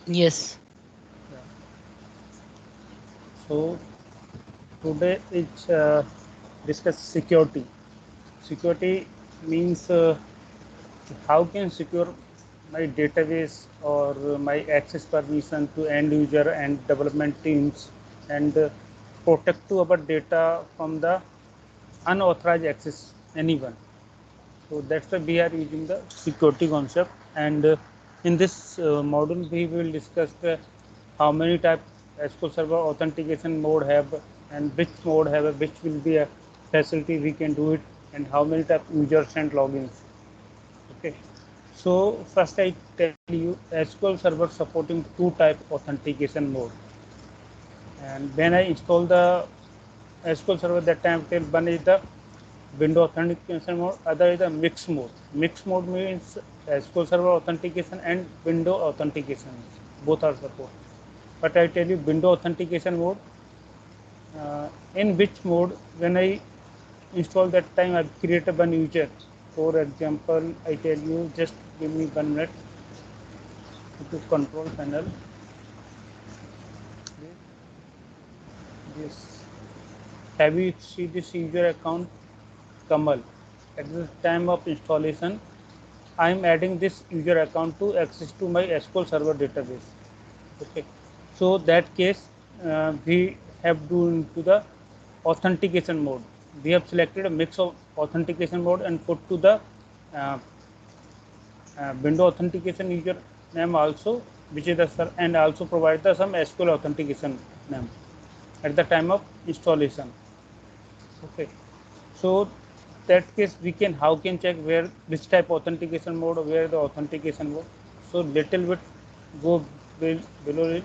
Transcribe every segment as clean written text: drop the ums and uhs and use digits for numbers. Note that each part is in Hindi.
Yes. Yeah. So today it's discuss security. Security means how can secure my database or my access permission to end user and development teams, and protect to our data from the unauthorized access anyone. So that's why we are using the security concept. And in this module we will discuss how many type SQL Server authentication mode have, and which mode have, which will be a facility we can do it, and how many type users and logins. Okay. So first I tell you SQL Server supporting two type authentication mode. And when I install the SQL Server, that time till one is the window authentication mode, other is the mix mode. Mix mode means SQL Server authentication and window authentication. Both are support. But I tell you window authentication mode. In which mode, when I install that time, I create a one user. For example, I tell you, just give me 1 minute to control panel. This, have you see this user account Kamal? At the time of installation, I am adding this user account to access to my SQL Server database. Okay, so that case we have to into the authentication mode. We have selected a mix of authentication mode and put to the uh, window authentication user name also, which is the and also provide the some SQL authentication name at the time of installation. Okay, so that case we can how can check where which type authentication mode or where the authentication mode. So little bit go below it.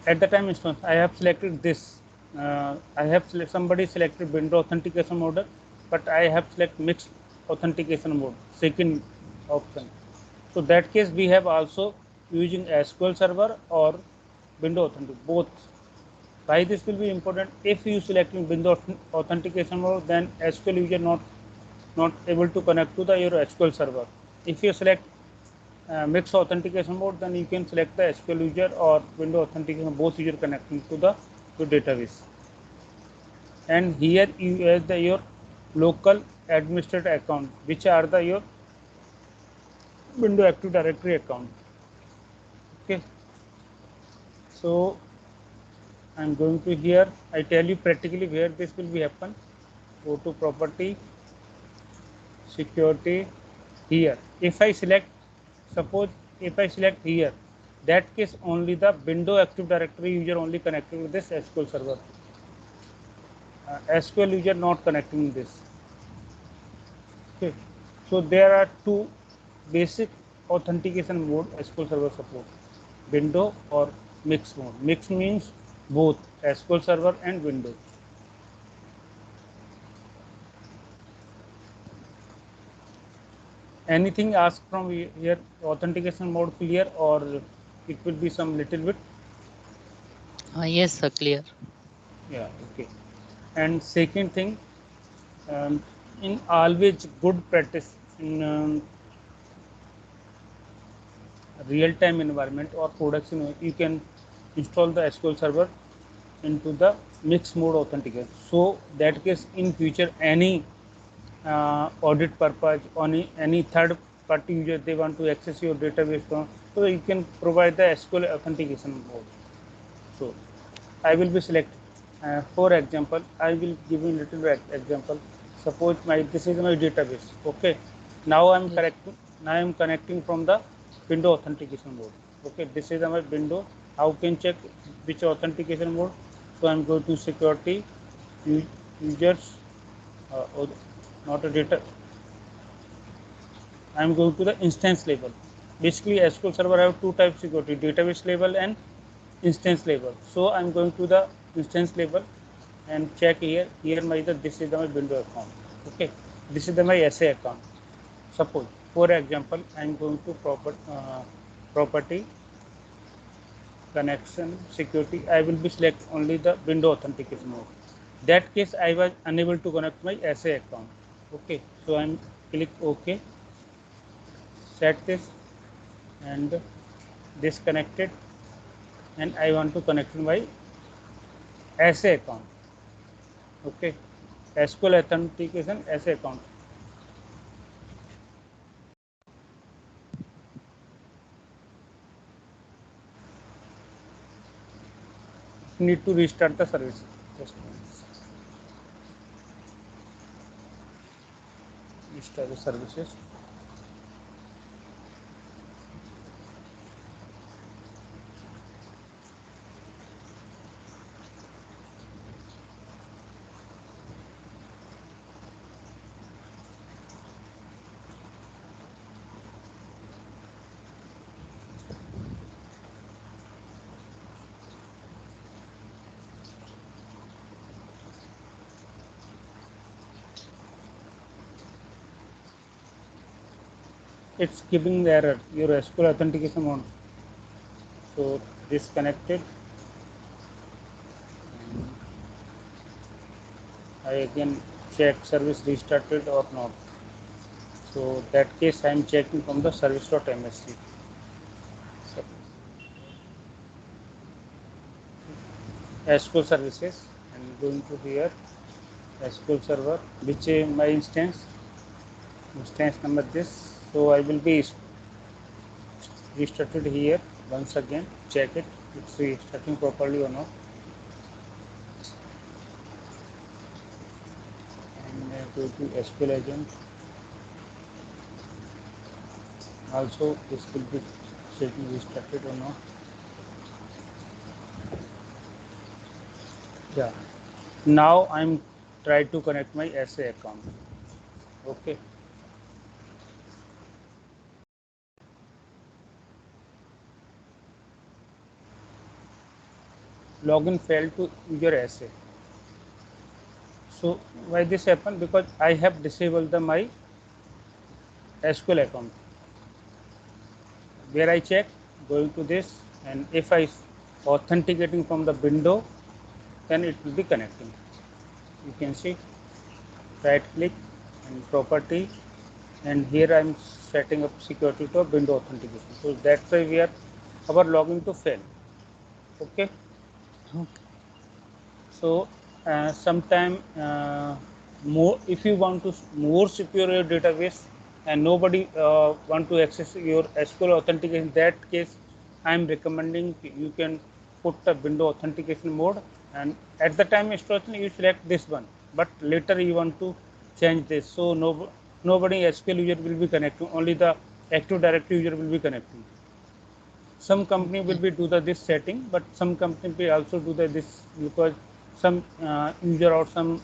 At the time instance I have selected this. I have somebody selected window authentication mode, but I have select mixed authentication mode, second option. So that case we have also using SQL Server or window authentic both. Why this will be important? If you selecting window authentication mode, then SQL user not able to connect to the your SQL Server. If you select mixed authentication mode, then you can select the SQL user or window authentication, both user connecting to the to database. And here you have the your local administrator account, which are the your window active directory account. Okay, so I'm going to here. I tell you practically where this will be happen. Go to property, security, here. If I select, suppose if I select here, that case only the window active directory user only connecting with this SQL server. SQL user not connecting this. Okay. So there are two basic authentication mode SQL server support: window or mix mode. Mix means both SQL server and window. Anything asked from here? Authentication mode clear, or it will be some little bit? Yes, sir, clear. Yeah, okay. And second thing, um, in always good practice in real-time environment or production, you can install the SQL server into the mixed mode authentication. So that case in future any audit purpose, any third party user they want to access your database from, so you can provide the SQL authentication mode. So I will be select. For example, I will give you a little bit example. Suppose my this is my database. Okay. Now I am Yes. correcting. Now I am connecting from the window authentication mode. Okay. This is my window. How can check which authentication mode? So I am going to security, users, or not a data. I am going to the instance level. Basically, SQL Server have two types of security: database level and instance level. So I am going to the instance level and check here. Here my this is my window account. Okay, this is my SA account. Suppose, for example, I am going to property connection security. I will be select only the window authentication mode. That case I was unable to connect my SA account. Okay, so I am click OK, set this, and disconnected, and I want to connect my SA account. Okay, SQL authentication SA account. Need to restart the service. Just restart the services. It's giving the error. Your SQL authentication on. So disconnected. I again check service restarted or not. So that case I am checking from the service.msc. SQL services and going to here SQL server, which is my instance number this. So I will be restarted here once again. Check it. It's restarting properly or not. And go to SQL agent. Also, this will be checking restarted or not. Yeah. Now I'm trying to connect my SA account. Okay. Login failed to your SA. So why this happened? Because I have disabled my SQL account. Where I check, going to this, and if I authenticating from the window, then it will be connecting. You can see, right click and property, and here I am setting up security to window authentication. So that's why we are our login to fail. Okay. Okay. So sometime more, if you want to more secure your database and nobody want to access your SQL authentication, in that case I am recommending you can put the window authentication mode, and at the time installation you select this one, but later you want to change this, so nobody SQL user will be connecting, only the Active Directory user will be connecting. Some company will be do this setting, but some company will also do this, because some user or some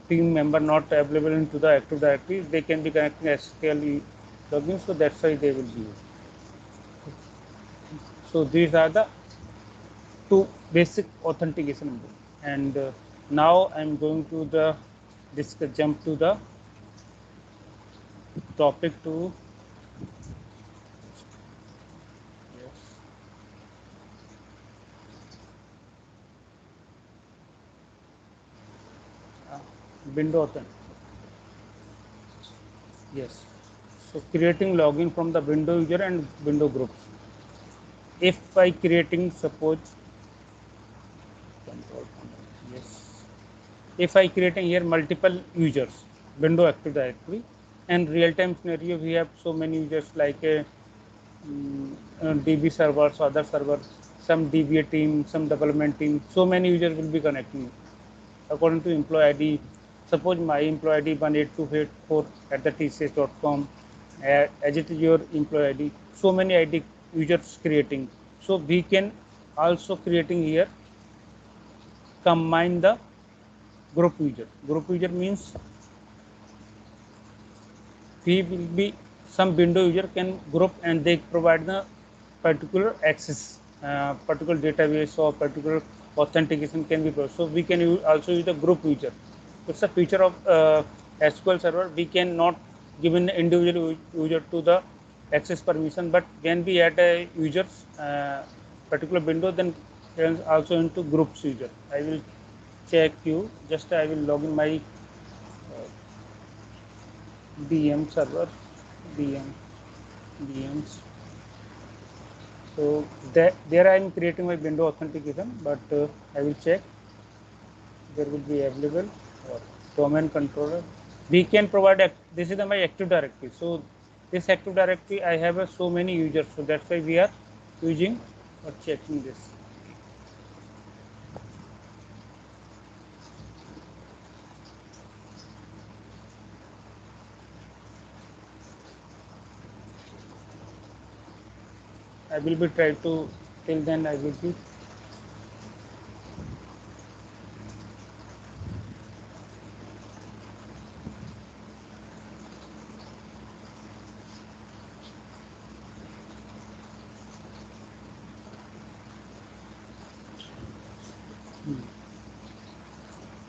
team member not available into the Active Directory, they can be connecting SQL login, so that's why they will be used. So these are the two basic authentication, and now I'm going to the jump to the topic to window authentication. Yes. So creating login from the window user and window groups. If by creating, suppose control, yes. If I creating here multiple users, window Active Directory, and real-time scenario, we have so many users like a DB servers, other servers, some DBA team, some development team. So many users will be connecting according to employee ID. Suppose my employee ID 18284 at the tcs.com, as it is your employee ID. So many ID users creating. So we can also creating here combine the group user. Group user means we will be some window user can group and they provide the particular access, particular database or particular authentication can be provided. So we can also use the group user. It's a feature of SQL server. We cannot give an individual user to the access permission, but when we add a user's particular window, then also into groups user. I will check you. Just I will log in my VM server, VMs. So there I am creating my window authentication, but I will check. There will be available or domain controller. We can provide, this is my Active Directory. So this Active Directory I have so many users, so that's why we are using or checking this. I will be trying to, till then I will be.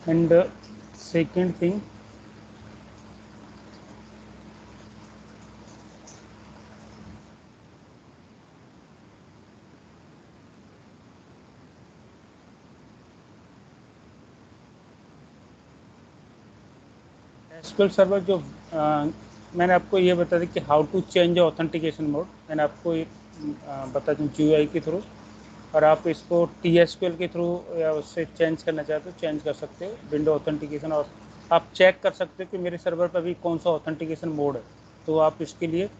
And second thing, SQL server जो मैंने आपको ये बता दिया कि how to change authentication mode, मैंने आपको बता दूँ GUI के थ्रू, और आप इसको TSQL के थ्रू या उससे चेंज करना चाहते हो चेंज कर सकते हो विंडो ऑथेंटिकेशन, और आप चेक कर सकते हो कि मेरे सर्वर पर अभी कौन सा ऑथेंटिकेशन मोड है। तो आप इसके लिए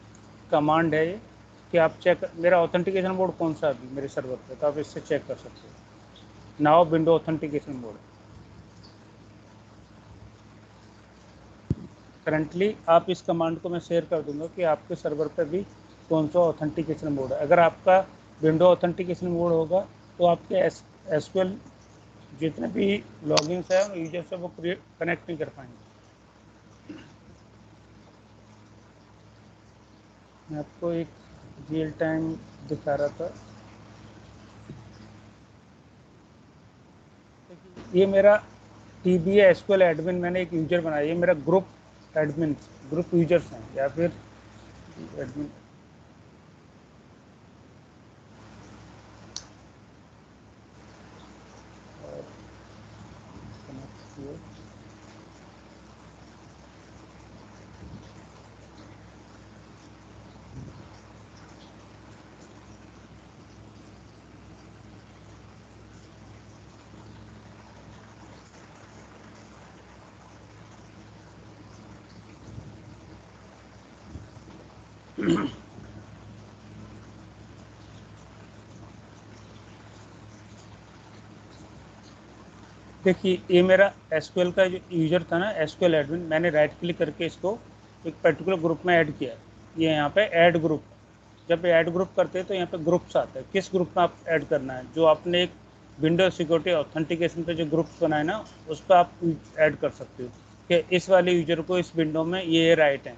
कमांड है ये कि आप चेक, मेरा ऑथेंटिकेशन मोड कौन सा है अभी मेरे सर्वर पर, तो आप इससे चेक कर सकते हो। Now window authentication mode currently, आप इस कमांड को मैं शेयर कर दूंगा कि आपके सर्वर पर भी कौन सा ऑथेंटिकेशन मोड है। अगर आपका विंडो ऑथेंटिकेशन मोड होगा तो आपके एसक्यूएल जितने भी लॉगिन्स है यूजर से वो कनेक्ट नहीं कर पाएंगे। मैं आपको एक रियल टाइम दिखा रहा था, ये मेरा TBA एसक्यूएल एडमिन मैंने एक यूजर बनाया, ये मेरा ग्रुप एडमिन, ग्रुप यूजर्स हैं या फिर एडमिन। देखिए ये मेरा एसक्यूएल का जो यूजर था ना, एसक्यूएल एडमिन, मैंने राइट क्लिक करके इसको एक पर्टिकुलर ग्रुप में ऐड किया। ये यहाँ पे ऐड ग्रुप, जब ऐड ग्रुप करते हैं तो यहाँ पे ग्रुप्स आता है, किस ग्रुप में आप ऐड करना है। जो आपने एक विंडो सिक्योरिटी ऑथेंटिकेशन पे जो ग्रुप्स बनाए ना, उस पर आप ऐड कर सकते हो कि इस वाले यूजर को इस विंडो में ये राइट है।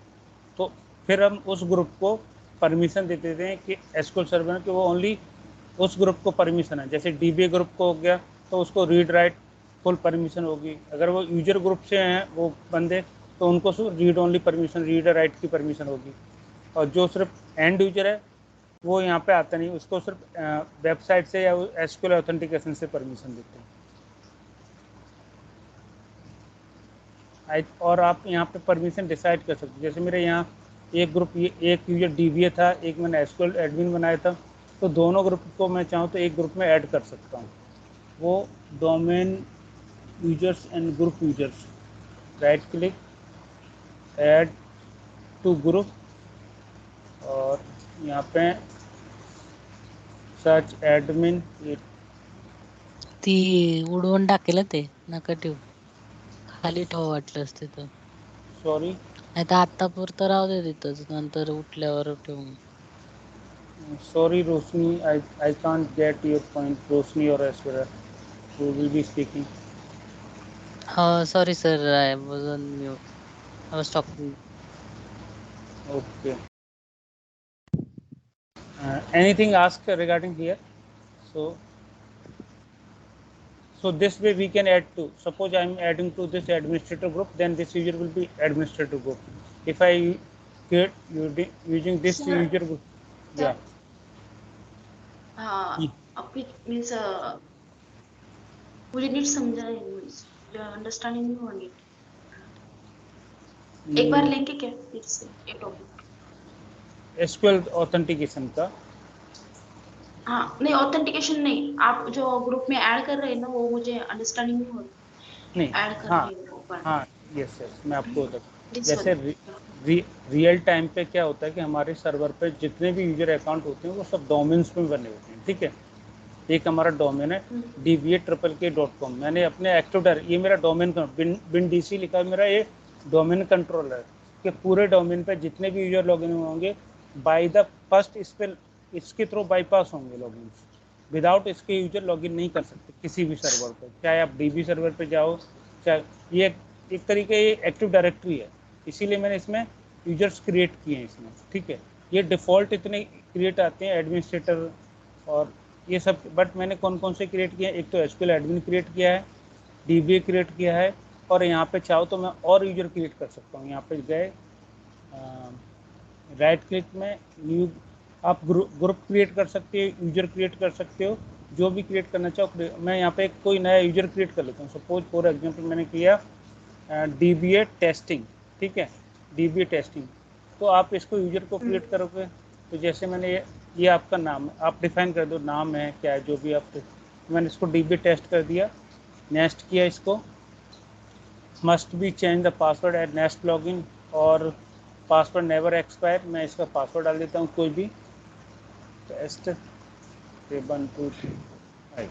तो फिर हम उस ग्रुप को परमिशन दे देते हैं कि एसक्यूएल सर्वर कि वो ओनली उस ग्रुप को परमिशन है। जैसे DBA ग्रुप को हो गया तो उसको रीड राइट फुल परमिशन होगी। अगर वो यूजर ग्रुप से हैं वो बंदे तो उनको सिर्फ read only permission, read write की परमिशन होगी। और जो सिर्फ एंड यूजर है वो यहाँ पे आता नहीं, उसको सिर्फ वेबसाइट से या एसक्यूएल ऑथेंटिकेशन से परमिशन देते हैं। और आप यहाँ पे परमिशन डिसाइड कर सकते हैं। जैसे मेरे यहाँ एक ग्रुप, एक यूजर DBA था, एक मैंने एसक्यूएल एडमिन बनाया था, तो दोनों ग्रुप को मैं चाहूँ तो एक ग्रुप में ऐड कर सकता हूँ। वो domain users and group users, right click, add to group, और यहाँ पे सर्च एडमिन। ती उडवून टाकेल ते नका ठेवू, खाली ठेवा वाटलंच तिथं, सॉरी नाही तर आता पुरतं राहू दे तिथंच, नंतर उठल्यावर ठेवू. sorry Rosni, I can't get your point, Rosni or Aishwarya who will be speaking. Sorry sir, I was on mute. I was talking. Okay. Anything asked regarding here? So this way we can add to, suppose I am adding to this administrator group, then this user will be administrator group. If I get using this Sir, user group, yeah. आपकी मीन्स मुझे नीट समझा नहीं, मीन्स अंडरस्टैंडिंग नहीं हुआ नीट। एक बार लेंगे क्या फिर से ये टॉपिक? एसक्यूएल ऑथेंटिकेशन का हाँ नहीं, ऑथेंटिकेशन नहीं, आप जो ग्रुप में ऐड कर रहे हैं ना, वो मुझे अंडरस्टैंडिंग नहीं हो रही। नहीं, ऐड कर हाँ रही हूँ वो पार्ट। हाँ, यस यस, मैं आपको बता, दिस जैसे वन। रियल टाइम पे क्या होता है कि हमारे सर्वर पे जितने भी यूजर अकाउंट होते हैं वो सब डोमेन्स में बने होते हैं, ठीक है। एक हमारा डोमेन है dva.kk.com, मैंने अपने एक्टिव डायरेक्ट, ये मेरा डोमेन का बिन डीसी लिखा है मेरा, ये डोमेन कंट्रोलर है कि पूरे डोमेन पे जितने भी यूजर लॉगिन होंगे बाय द फर्स्ट इस पे इसके थ्रू बाईपास होंगे लॉगिन, विदाउट इसके यूजर लॉगिन नहीं कर सकते किसी भी सर्वर पर, चाहे आप डीबी सर्वर पे जाओ, चाहे ये एक तरीके ये एक्टिव डायरेक्टरी है, इसीलिए मैंने इसमें यूजर्स क्रिएट किए हैं इसमें, ठीक है। ये डिफ़ॉल्ट इतने क्रिएट आते हैं एडमिनिस्ट्रेटर और ये सब, बट मैंने कौन कौन से क्रिएट किए हैं, एक तो एसक्यूएल एडमिन क्रिएट किया है, डीबीए क्रिएट किया है, और यहाँ पे चाहो तो मैं और यूजर क्रिएट कर सकता हूँ। यहाँ पे गए राइट क्लिक में न्यू, आप ग्रुप क्रिएट कर सकते हो, यूजर क्रिएट कर सकते हो, जो भी क्रिएट करना चाहो। मैं यहाँ पे कोई नया यूजर क्रिएट कर लेता हूँ, सपोज फॉर एग्जांपल मैंने किया डीबीए टेस्टिंग, ठीक है, डीबीए टेस्टिंग, तो आप इसको यूजर को क्रिएट करोगे तो जैसे मैंने ये आपका नाम आप डिफाइन कर दो, नाम है क्या है जो भी आप, मैंने इसको डीबीए टेस्ट कर दिया, नेक्स्ट किया, इसको must be change the password at next login, और पासवर्ड नेवर एक्सपायर, मैं इसका पासवर्ड डाल देता हूँ कोई भी, टेस्ट 1 2 3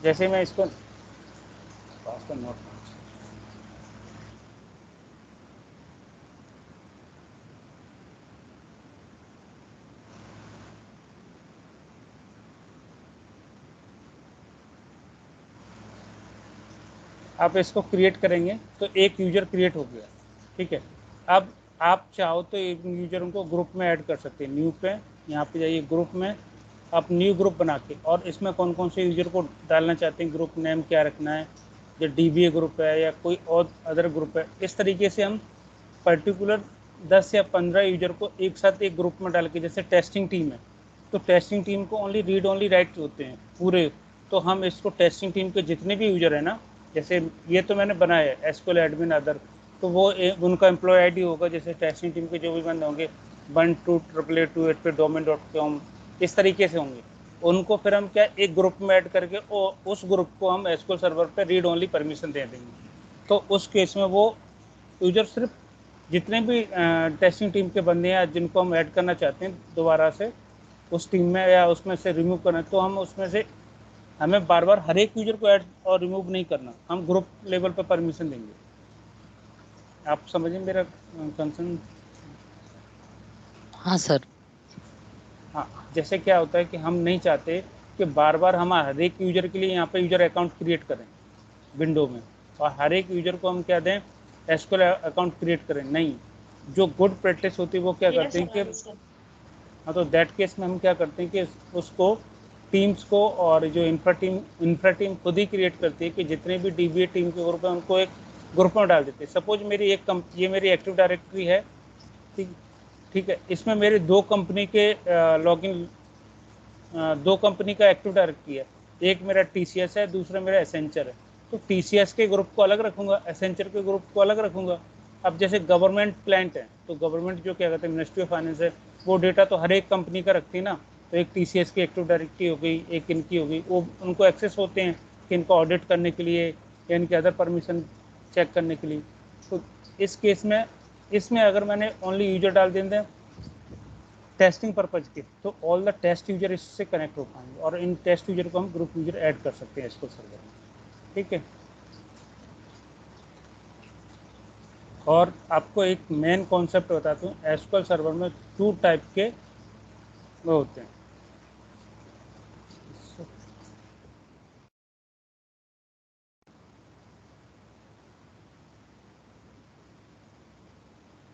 जैसे मैं इसको पासवर्ड नोट, आप इसको क्रिएट करेंगे तो एक यूजर क्रिएट हो गया, ठीक है। अब आप चाहो तो एक यूजर को ग्रुप में ऐड कर सकते हैं, न्यू पे यहाँ पे जाइए, ग्रुप में आप न्यू ग्रुप बना के, और इसमें कौन कौन से यूजर को डालना चाहते हैं, ग्रुप नेम क्या रखना है, जो डीबीए ग्रुप है या कोई और अदर ग्रुप है, इस तरीके से हम पर्टिकुलर 10 या 15 यूजर को एक साथ एक ग्रुप में डाल के, जैसे टेस्टिंग टीम है तो टेस्टिंग टीम को ओनली रीड ओनली राइट होते हैं पूरे, तो हम इसको टेस्टिंग टीम के जितने भी यूजर है ना, जैसे ये तो मैंने बनाया है एसक्यूएल एडमिन अदर, तो वो उनका एम्प्लॉय आईडी होगा, जैसे टेस्टिंग टीम के जो भी बंदे होंगे 12888 पे domain.com, इस तरीके से होंगे, उनको फिर हम क्या एक ग्रुप में ऐड करके और उस ग्रुप को हम एसक्यूएल सर्वर पे रीड ओनली परमिशन दे देंगे, तो उस केस में वो यूजर सिर्फ जितने भी टेस्टिंग टीम के बंदे हैं जिनको हम ऐड करना चाहते हैं दोबारा से उस टीम में या उसमें से रिमूव करना, तो हम उसमें से, हमें बार बार हर एक यूजर को ऐड और रिमूव नहीं करना, हम ग्रुप लेवल पर परमिशन देंगे। आप समझें मेरा कंसर्न? हाँ सर। हाँ, जैसे क्या होता है कि हम नहीं चाहते कि बार बार हम हर एक यूजर के लिए यहाँ पे यूजर अकाउंट क्रिएट करें विंडो में, और हर एक यूजर को हम क्या दें, एसक्यूएल अकाउंट क्रिएट करें, नहीं। जो गुड प्रैक्टिस होती है वो क्या Yes करते sir, हैं कि, understand. हाँ, तो दैट केस में हम क्या करते हैं कि उसको टीम्स को, और जो इंफ्रा टीम खुद ही क्रिएट करती है कि जितने भी डीबीए टीम के ग्रुप है उनको एक ग्रुप में डाल देते हैं। सपोज मेरी ये मेरी एक्टिव डायरेक्टरी है, ठीक ठीक है, इसमें मेरे दो कंपनी के लॉगिन, दो कंपनी का एक्टिव डायरेक्टरी है, एक मेरा टीसीएस है, दूसरा मेरा एसेंचर है, तो टीसीएस के ग्रुप को अलग रखूंगा, एसेंचर के ग्रुप को अलग रखूंगा। अब जैसे गवर्नमेंट क्लाइंट है तो गवर्नमेंट जो क्या कहते हैं मिनिस्ट्री ऑफ फाइनेंस है, वो डेटा तो हर एक कंपनी का रखती है ना, तो एक टीसीएस की एक्टिव डायरेक्टरी हो गई, एक इनकी हो गई, वो उनको एक्सेस होते हैं कि इनको ऑडिट करने के लिए या इनके अदर परमिशन चेक करने के लिए। तो इस केस में इसमें अगर मैंने ओनली यूजर डाल दें टेस्टिंग पर्पज के, तो ऑल द टेस्ट यूजर इससे कनेक्ट हो पाएंगे, और इन टेस्ट यूजर को हम ग्रुप यूजर ऐड कर सकते हैं एसक्यूएल सर्वर में, ठीक है। और आपको एक मेन कॉन्सेप्ट बताता हूँ, एसक्यूएल सर्वर में 2 टाइप के वो होते हैं।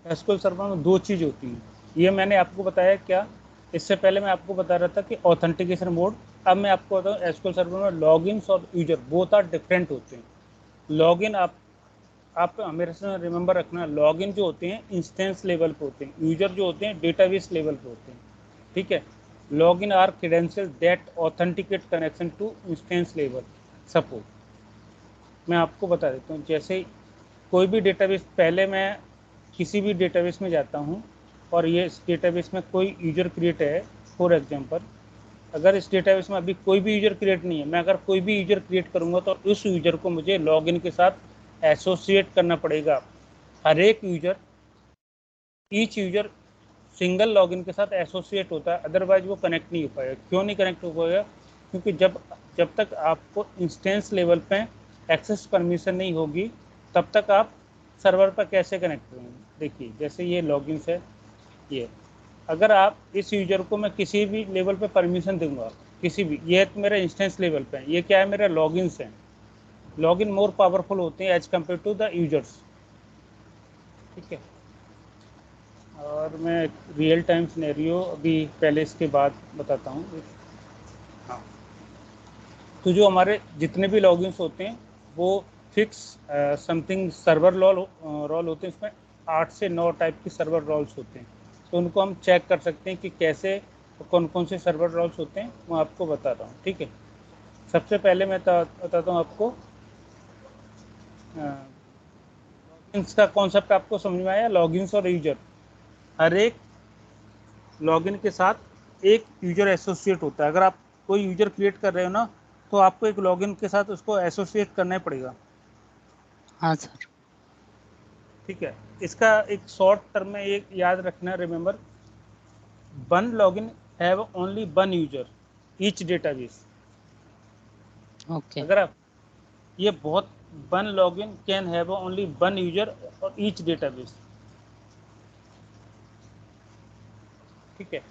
एसक्यूएल सर्वर में 2 चीज़ होती हैं, ये मैंने आपको बताया क्या, इससे पहले मैं आपको बता रहा था कि ऑथेंटिकेशन मोड, अब मैं आपको बताऊँ एसक्यूएल सर्वर में लॉगिन्स और यूजर बोथ आर डिफरेंट होते हैं। लॉगिन आप मेरे से रिमेंबर रखना, लॉगिन जो होते हैं इंस्टेंस लेवल पे होते हैं, यूजर जो होते हैं डेटाबेस लेवल पे होते हैं, ठीक है। Login are credential that authenticate connection to instance level. Suppose मैं आपको बता देता हूँ, जैसे कोई भी डेटाबेस पहले मैं किसी भी डेटाबेस में जाता हूँ और ये इस डेटाबेस में कोई यूजर क्रिएट है, फॉर एग्जांपल अगर इस डेटाबेस में अभी कोई भी यूजर क्रिएट नहीं है, मैं अगर कोई भी यूजर क्रिएट करूँगा तो उस यूजर को मुझे लॉगिन के साथ एसोसिएट करना पड़ेगा। हर एक user, each user single login के साथ एसोसिएट होता है, अदरवाइज वो कनेक्ट नहीं हो पाएगा। क्यों नहीं कनेक्ट हो पाएगा? क्योंकि जब तक आपको इंस्टेंस लेवल पे एक्सेस परमिशन नहीं होगी तब तक आप सर्वर पर कैसे कनेक्ट करेंगे। देखिए जैसे ये लॉगिन्स है, ये अगर आप इस यूजर को मैं किसी भी लेवल पे परमिशन दूंगा, किसी भी, ये मेरा इंस्टेंस लेवल पे है, ये क्या है, मेरा लॉगिन्स है। लॉगिन मोर पावरफुल होते हैं as compare to the users, ठीक है। और मैं रियल टाइम सिनेरियो अभी पहले इसके बाद बताता हूँ। हाँ, तो जो हमारे जितने भी लॉगिन्स होते हैं वो फिक्स समथिंग सर्वर रोल होते हैं। इसमें 8 से 9 टाइप के सर्वर रोल्स होते हैं, तो उनको हम चेक कर सकते हैं कि कैसे, कौन कौन से सर्वर रोल्स होते हैं, मैं आपको बता रहा हूँ, ठीक है। सबसे पहले मैं बताता हूँ आपको, लॉगिन्स का कॉन्सेप्ट आपको समझ में आया। लॉगिन्स और यूजर, हर एक लॉगिन के साथ एक यूजर एसोसिएट होता है। अगर आप कोई यूजर क्रिएट कर रहे हो ना, तो आपको एक लॉगिन के साथ उसको एसोसिएट करना पड़ेगा। हाँ सर। ठीक है, इसका एक शॉर्ट टर्म में एक याद रखना, remember, one login have only one user each database. Okay. अगर आप ये बहुत, one login can have only one user और ईच डेटाबेस, ठीक है।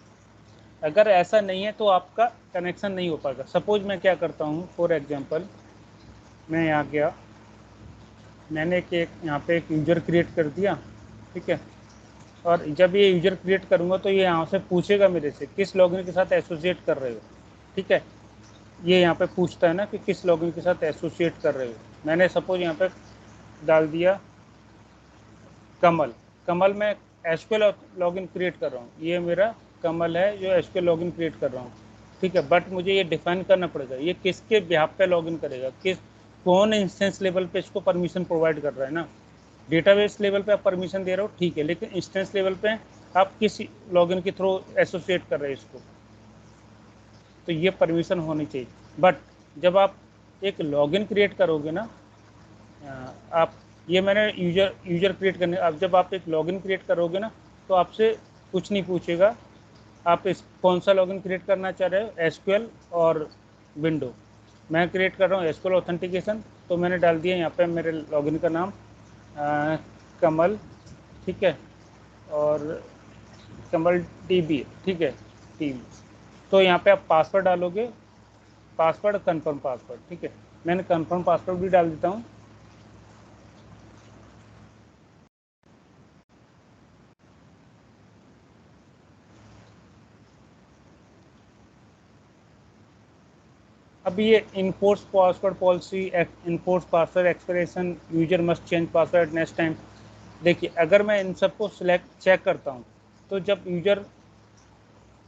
अगर ऐसा नहीं है तो आपका कनेक्शन नहीं हो पाएगा। सपोज मैं क्या करता हूँ, फॉर एग्जांपल मैं यहाँ गया, मैंने एक यहाँ पे एक यूजर क्रिएट कर दिया, ठीक है। और जब ये यूजर क्रिएट करूँगा तो ये यहाँ से पूछेगा मेरे से किस लॉगिन के साथ एसोसिएट कर रहे हो, ठीक है। ये यहाँ पे पूछता है ना कि किस लॉगिन के साथ एसोसिएट कर रहे हो। मैंने सपोज यहाँ पे डाल दिया कमल। कमल में एसक्यूएल लॉगिन क्रिएट कर रहा हूँ, ये मेरा कमल है जो एसक्यूएल लॉगिन क्रिएट कर रहा हूँ, ठीक है। बट मुझे ये डिफाइन करना पड़ेगा ये किसके बिहाफ पे लॉगिन करेगा, कौन इंस्टेंस लेवल पे इसको परमिशन प्रोवाइड कर रहा है ना। डेटाबेस लेवल पे आप परमिशन दे रहे हो, ठीक है, लेकिन इंस्टेंस लेवल पे आप किस लॉगिन के थ्रू एसोसिएट कर रहे हैं इसको, तो ये परमिशन होनी चाहिए। बट जब आप एक लॉगिन क्रिएट करोगे ना, आप, ये मैंने यूजर क्रिएट करने, अब जब आप एक लॉगिन क्रिएट करोगे ना तो आपसे कुछ नहीं पूछेगा आप इस कौन सा लॉगिन क्रिएट करना चाह रहे हो, एसक्यूएल और विंडो। मैं क्रिएट कर रहा हूँ एसक्यूएल ऑथेंटिकेशन, तो मैंने डाल दिया यहाँ पे मेरे लॉगिन का नाम कमल, ठीक है, और कमल टीबी, ठीक है, टीबी। तो यहाँ पे आप पासवर्ड डालोगे, पासवर्ड कंफर्म पासवर्ड, ठीक है। मैंने कंफर्म पासवर्ड भी डाल देता हूँ। अब ये enforce password policy, enforce password expression, user must change password next time. देखिए अगर मैं इन सबको सिलेक्ट चेक करता हूँ तो जब यूजर,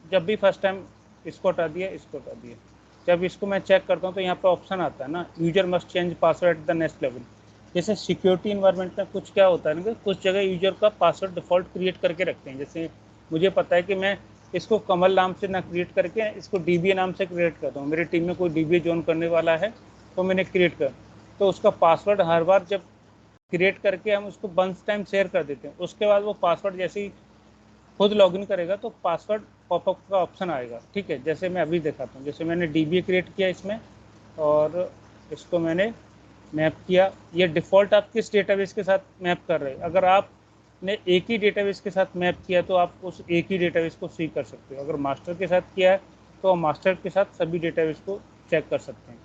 जब भी फर्स्ट टाइम इसको हटा दिया, इसको हटा दिया, जब इसको मैं चेक करता हूँ तो यहाँ पे ऑप्शन आता है ना, user must change password at the next level. जैसे सिक्योरिटी इन्वायरमेंट में कुछ क्या होता है ना कि कुछ जगह यूजर का पासवर्ड डिफॉल्ट क्रिएट करके रखते हैं। जैसे मुझे पता है कि मैं इसको कमल नाम से ना क्रिएट करके इसको डीबीए नाम से क्रिएट करता हूँ, मेरी टीम में कोई डीबीए ज्वाइन करने वाला है तो मैंने क्रिएट कर, तो उसका पासवर्ड हर बार जब क्रिएट करके हम उसको वंस टाइम शेयर कर देते हैं, उसके बाद वो पासवर्ड जैसे ही खुद लॉगिन करेगा तो पासवर्ड पॉपअप का ऑप्शन आएगा, ठीक है। जैसे मैं अभी दिखाता हूँ, जैसे मैंने डीबीए क्रिएट किया इसमें और इसको मैंने मैप किया। ये डिफ़ॉल्ट आप किस डेटाबेस के साथ मैप कर रहे हैं, अगर आपने एक ही डेटाबेस के साथ मैप किया तो आप उस एक ही डेटाबेस को सी कर सकते हो। अगर मास्टर के साथ किया है तो आप मास्टर के साथ सभी डेटाबेस को चेक कर सकते हैं,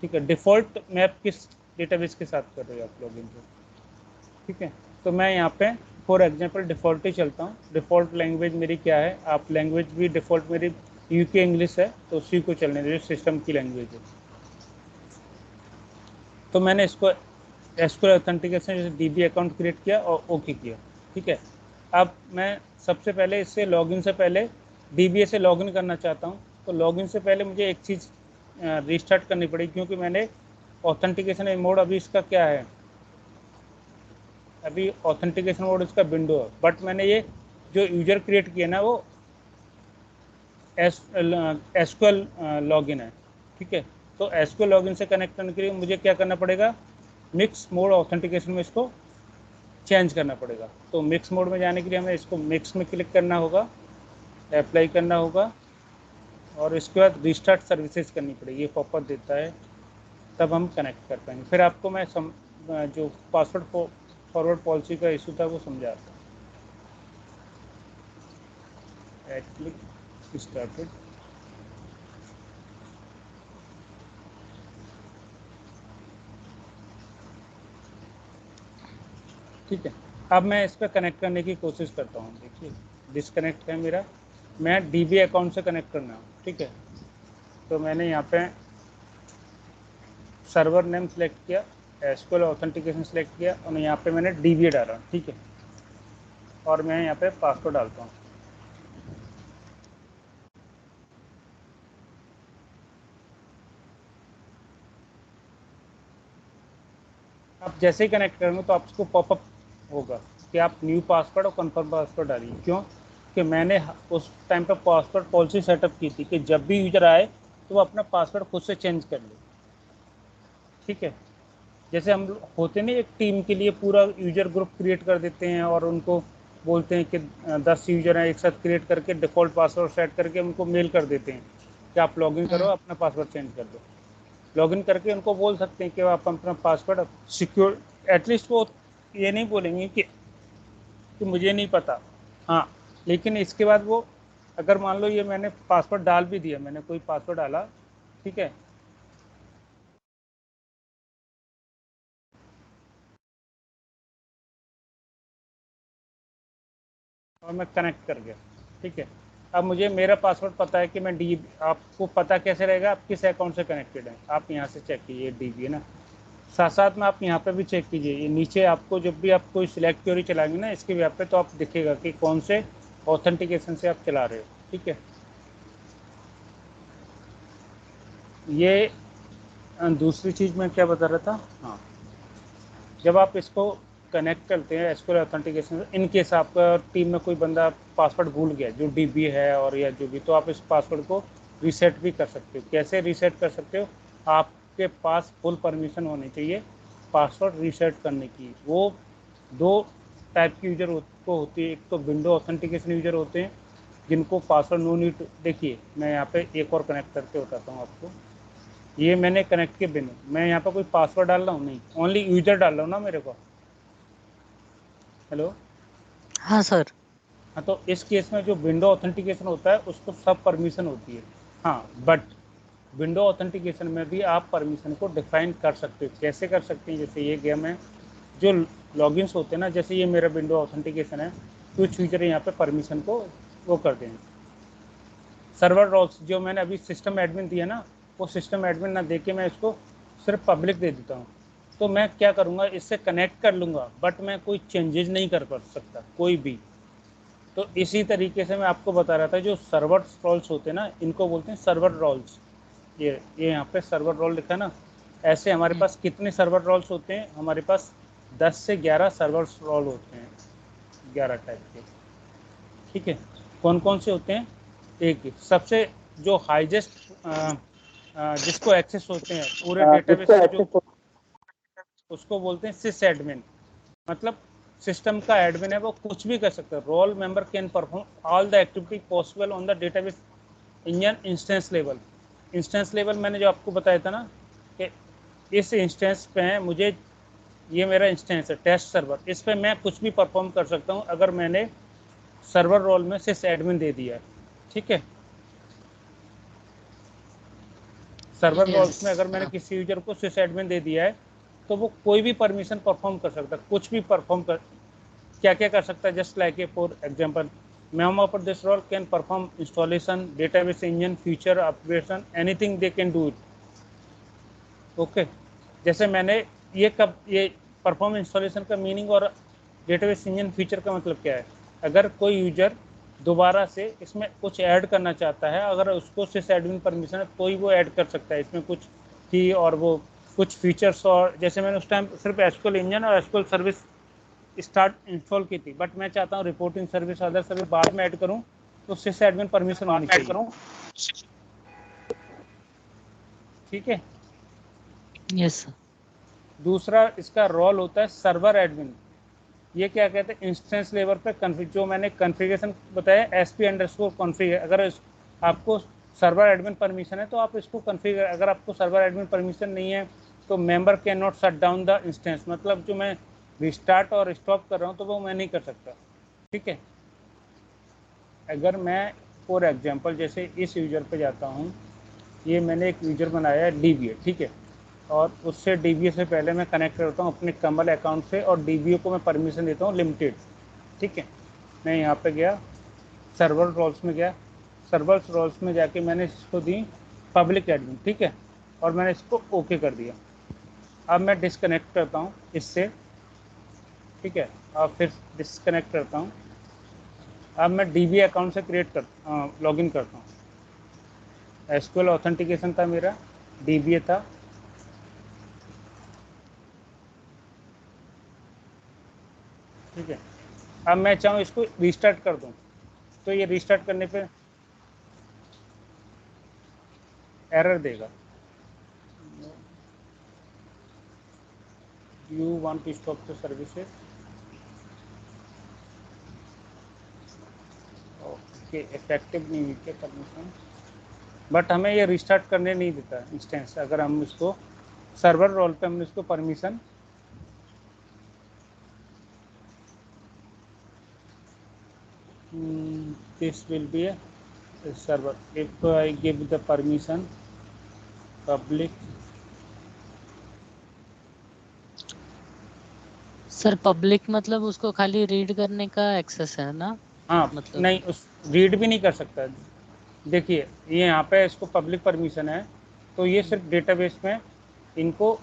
ठीक है। डिफ़ॉल्ट मैप किस डेटाबेस के साथ कर रहे हो आप लॉगिन को, ठीक है। तो मैं यहाँ पे फॉर एग्जांपल डिफ़ॉल्ट ही चलता हूँ। डिफ़ॉल्ट लैंग्वेज मेरी क्या है, आप लैंग्वेज भी डिफ़ॉल्ट मेरी यूके इंग्लिश है तो उसी को चलने दीजिए, सिस्टम की लैंग्वेज है। तो मैंने इसको एसक्यूएल ऑथेंटिकेशन जैसे डीबी अकाउंट क्रिएट किया और ओके किया, ठीक है। अब मैं सबसे पहले इससे लॉगिन से पहले डीबीए से लॉगिन करना चाहता हूँ, तो लॉगिन से पहले मुझे एक चीज़ रिस्टार्ट करनी पड़ेगी, क्योंकि मैंने ऑथेंटिकेशन मोड अभी इसका क्या है, अभी ऑथेंटिकेशन मोड इसका विंडो है, बट मैंने ये जो यूजर क्रिएट किया ना वो एसक्यूएल लॉगिन है, ठीक है। तो एसक्यूएल लॉगिन से कनेक्ट करने के लिए मुझे क्या करना पड़ेगा, मिक्स मोड ऑथेंटिकेशन में इसको चेंज करना पड़ेगा। तो मिक्स मोड में जाने के लिए हमें इसको मिक्स में क्लिक करना होगा, अप्लाई करना होगा, और इसके बाद रिस्टार्ट सर्विसेज करनी पड़ेगी, ये पॉपअप देता है, तब हम कनेक्ट कर पाएंगे। फिर आपको मैं जो पासवर्ड फॉरवर्ड पॉलिसी का इशू था वो समझा था। क्लिक स्टार्टेड, ठीक है। अब मैं इस पर कनेक्ट करने की कोशिश करता हूँ। देखिए डिसकनेक्ट है मेरा, मैं डीबी अकाउंट से कनेक्ट करना है, ठीक है। तो मैंने यहाँ पे सर्वर नेम सेलेक्ट किया, एसक्यूएल ऑथेंटिकेशन सेलेक्ट किया, और यहाँ पे मैंने डीबी डाला, ठीक है। और मैं यहाँ पे पासवर्ड डालता हूँ। आप जैसे ही कनेक्ट करेंगे तो आपको पॉपअप होगा कि आप न्यू पासवर्ड और कंफर्म पासवर्ड डालिए। क्यों कि मैंने उस टाइम पर पासवर्ड पॉलिसी सेटअप की थी कि जब भी यूजर आए तो वो अपना पासवर्ड खुद से चेंज कर ले, ठीक है। जैसे हम होते नहीं, एक टीम के लिए पूरा यूजर ग्रुप क्रिएट कर देते हैं और उनको बोलते हैं कि 10 यूजर हैं, एक साथ क्रिएट करके डिफ़ॉल्ट पासवर्ड सेट करके उनको मेल कर देते हैं कि आप लॉगिन करो, अपना पासवर्ड चेंज कर दो। लॉगिन करके उनको बोल सकते हैं कि आप अपना पासवर्ड सिक्योर, एटलीस्ट वो ये नहीं बोलेंगे कि मुझे नहीं पता, हाँ। लेकिन इसके बाद वो, अगर मान लो ये मैंने पासवर्ड डाल भी दिया, मैंने कोई पासवर्ड डाला, ठीक है, और मैं कनेक्ट कर गया, ठीक है। अब मुझे मेरा पासवर्ड पता है कि मैं आपको पता कैसे रहेगा आप किस अकाउंट से कनेक्टेड हैं, आप यहाँ से चेक कीजिए, डीबी है ना। साथ साथ में आप यहाँ पे भी चेक कीजिए, ये नीचे आपको जब भी आप कोई सिलेक्ट क्वेरी चलाएंगे ना इसके व्याप पे, तो आप दिखेगा कि कौन से ऑथेंटिकेशन से आप चला रहे हो, ठीक है। ये दूसरी चीज़ मैं क्या बता रहा था, हाँ, जब आप इसको कनेक्ट करते हैं एसक्यूएल ऑथेंटिकेशन, इन केस आपका टीम में कोई बंदा पासवर्ड भूल गया जो डीबी है और या जो भी, तो आप इस पासवर्ड को रीसेट भी कर सकते हो। कैसे रीसेट कर सकते हो, आपके पास फुल परमिशन होनी चाहिए पासवर्ड रीसेट करने की। वो दो टाइप की यूजर को होती है, एक तो विंडो ऑथेंटिकेशन यूजर होते हैं जिनको पासवर्ड नो नीड, देखिए मैं यहाँ पे एक और कनेक्ट करके बताता हूँ आपको। ये मैंने कनेक्ट के बिना, मैं यहाँ पर कोई पासवर्ड डाल रहा हूँ नहीं, ओनली यूजर डाल रहा हूँ ना मेरे को। हेलो, हाँ सर। हाँ, तो इस केस में जो विंडो ऑथेंटिकेशन होता है उसको सब परमिशन होती है, हाँ। बट विंडो ऑथेंटिकेशन में भी आप परमिशन को डिफाइन कर सकते हो। कैसे कर सकते हैं, जैसे ये गेम है, जो लॉगिन्स होते हैं ना, जैसे ये मेरा विंडो ऑथेंटिकेशन है, कुछ यूजर यहाँ पे परमिशन को वो कर देंगे। सर्वर रोल्स जो मैंने अभी सिस्टम एडमिन दिया ना, वो सिस्टम एडमिन ना दे के मैं इसको सिर्फ पब्लिक दे देता हूँ। तो मैं क्या करूँगा, इससे कनेक्ट कर लूँगा बट मैं कोई चेंजेस नहीं कर सकता कोई भी। तो इसी तरीके से मैं आपको बता रहा था, जो सर्वर रोल्स होते हैं ना, इनको बोलते हैं सर्वर रोल्स। ये यहाँ पे सर्वर रोल लिखा है ना, ऐसे हमारे पास कितने सर्वर रोल्स होते हैं, हमारे पास 10 से 11 सर्वर रोल होते हैं, 11 टाइप के, ठीक है। कौन कौन से होते हैं, एक सबसे जो हाईएस्ट जिसको एक्सेस होते हैं पूरे डेटाबेस से, जो उसको बोलते हैं सिस एडमिन। मतलब सिस्टम का एडमिन है, वो कुछ भी कर सकता है। Role member can perform all the activity possible on the database engine instance level. Instance level मैंने जो आपको बताया था ना कि इस इंस्टेंस पे मुझे, ये मेरा इंस्टेंस है टेस्ट सर्वर, इस पे मैं कुछ भी परफॉर्म कर सकता हूँ अगर मैंने सर्वर रोल में सिस एडमिन दे दिया है, ठीक है। सर्वर रोल्स में अगर मैंने किसी यूजर को सिस एडमिन दे दिया है तो वो कोई भी परमिशन परफॉर्म कर सकता है, कुछ भी परफॉर्म कर, क्या क्या कर सकता है, just like A for example, member for this role can perform installation, database engine, feature upgradation, anything they can do it, okay. जैसे मैंने ये कब, ये परफॉर्म इंस्टॉलेशन का मीनिंग और डेटाबेस इंजन फीचर का मतलब क्या है, अगर कोई यूजर दोबारा से इसमें कुछ ऐड करना चाहता है, अगर उसको सिस एडमिन परमिशन है तो ही वो ऐड कर सकता है इसमें कुछ की, और वो कुछ फीचर्स, और जैसे मैंने उस टाइम सिर्फ एसक्यूएल इंजन और एसक्यूएल सर्विस स्टार्ट इंस्टॉल की थी, बट मैं चाहता हूँ रिपोर्टिंग सर्विस अदर सर्विस बाद में ऐड करूँ, तो सिस एडमिन परमिशन होनी चाहिए। ठीक है। Yes sir. दूसरा इसका रोल होता है सर्वर एडमिन। ये क्या कहते हैं, इंस्टेंस लेवल पे कॉन्फ़िगर, जो मैंने कॉन्फ़िगरेशन बताया sp_config है। अगर आपको सर्वर एडमिन परमिशन है तो आप इसको कॉन्फ़िगर, अगर आपको सर्वर एडमिन परमिशन नहीं है तो member can not shut down the instance, मतलब जो मैं रिस्टार्ट और स्टॉप कर रहा हूँ तो वो मैं नहीं कर सकता। ठीक है। अगर मैं फॉर एग्जांपल जैसे इस यूज़र पे जाता हूँ, ये मैंने एक यूज़र बनाया है DBA, ठीक है, और उससे DBA से पहले मैं कनेक्ट करता हूँ अपने कमल अकाउंट से, और DBA को मैं परमिशन देता हूँ लिमिटेड। ठीक है। मैं यहाँ पे गया, सर्वर रोल्स में गया, सर्वर रोल्स में जाके मैंने इसको दी पब्लिक एडमिन। ठीक है, और मैंने इसको ओके कर दिया। अब मैं डिस्कनेक्ट करता हूँ इससे। ठीक है, अब फिर डिस्कनेक्ट करता हूँ। अब मैं DBA अकाउंट से लॉगिन करता हूँ। SQL ऑथेंटिकेशन था मेरा, DBA था। ठीक है, अब मैं चाहूँ इसको रीस्टार्ट कर दूँ, तो ये रीस्टार्ट करने पे एरर देगा, you want to stop the services. Okay, effective नहीं हुई क्या परमिशन, बट हमें ये रिस्टार्ट करने नहीं देता इंस्टेंस। अगर हम इसको सर्वर रोल पे हमने इसको permission, this will be a server if I give the permission public। Sir public मतलब उसको खाली रीड करने का एक्सेस है ना? हाँ, मतलब नहीं, उस रीड भी नहीं कर सकता। देखिए, ये यहाँ पे इसको पब्लिक परमिशन है, तो ये सिर्फ डेटाबेस में इनको,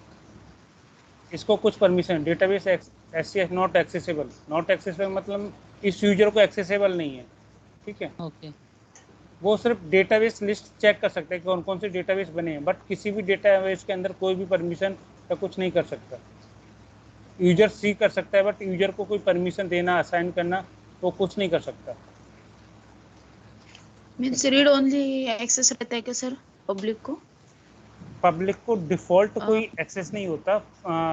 इसको कुछ permission, database S not accessible, not accessible मतलब इस यूजर को एक्सेसिबल नहीं है। ठीक है, ओके। वो सिर्फ डेटाबेस लिस्ट चेक कर सकते हैं कौन कौन से डेटाबेस बने हैं, बट किसी भी डेटाबेस के अंदर कोई भी परमिशन या कुछ नहीं कर सकता। यूजर सी कर सकता है, बट यूजर को कोई परमिशन देना, असाइन करना, वो कुछ नहीं कर सकता। मीन्स रीड ओनली एक्सेस रहता है क्या सर पब्लिक को? पब्लिक को डिफ़ॉल्ट अ, कोई एक्सेस नहीं होता,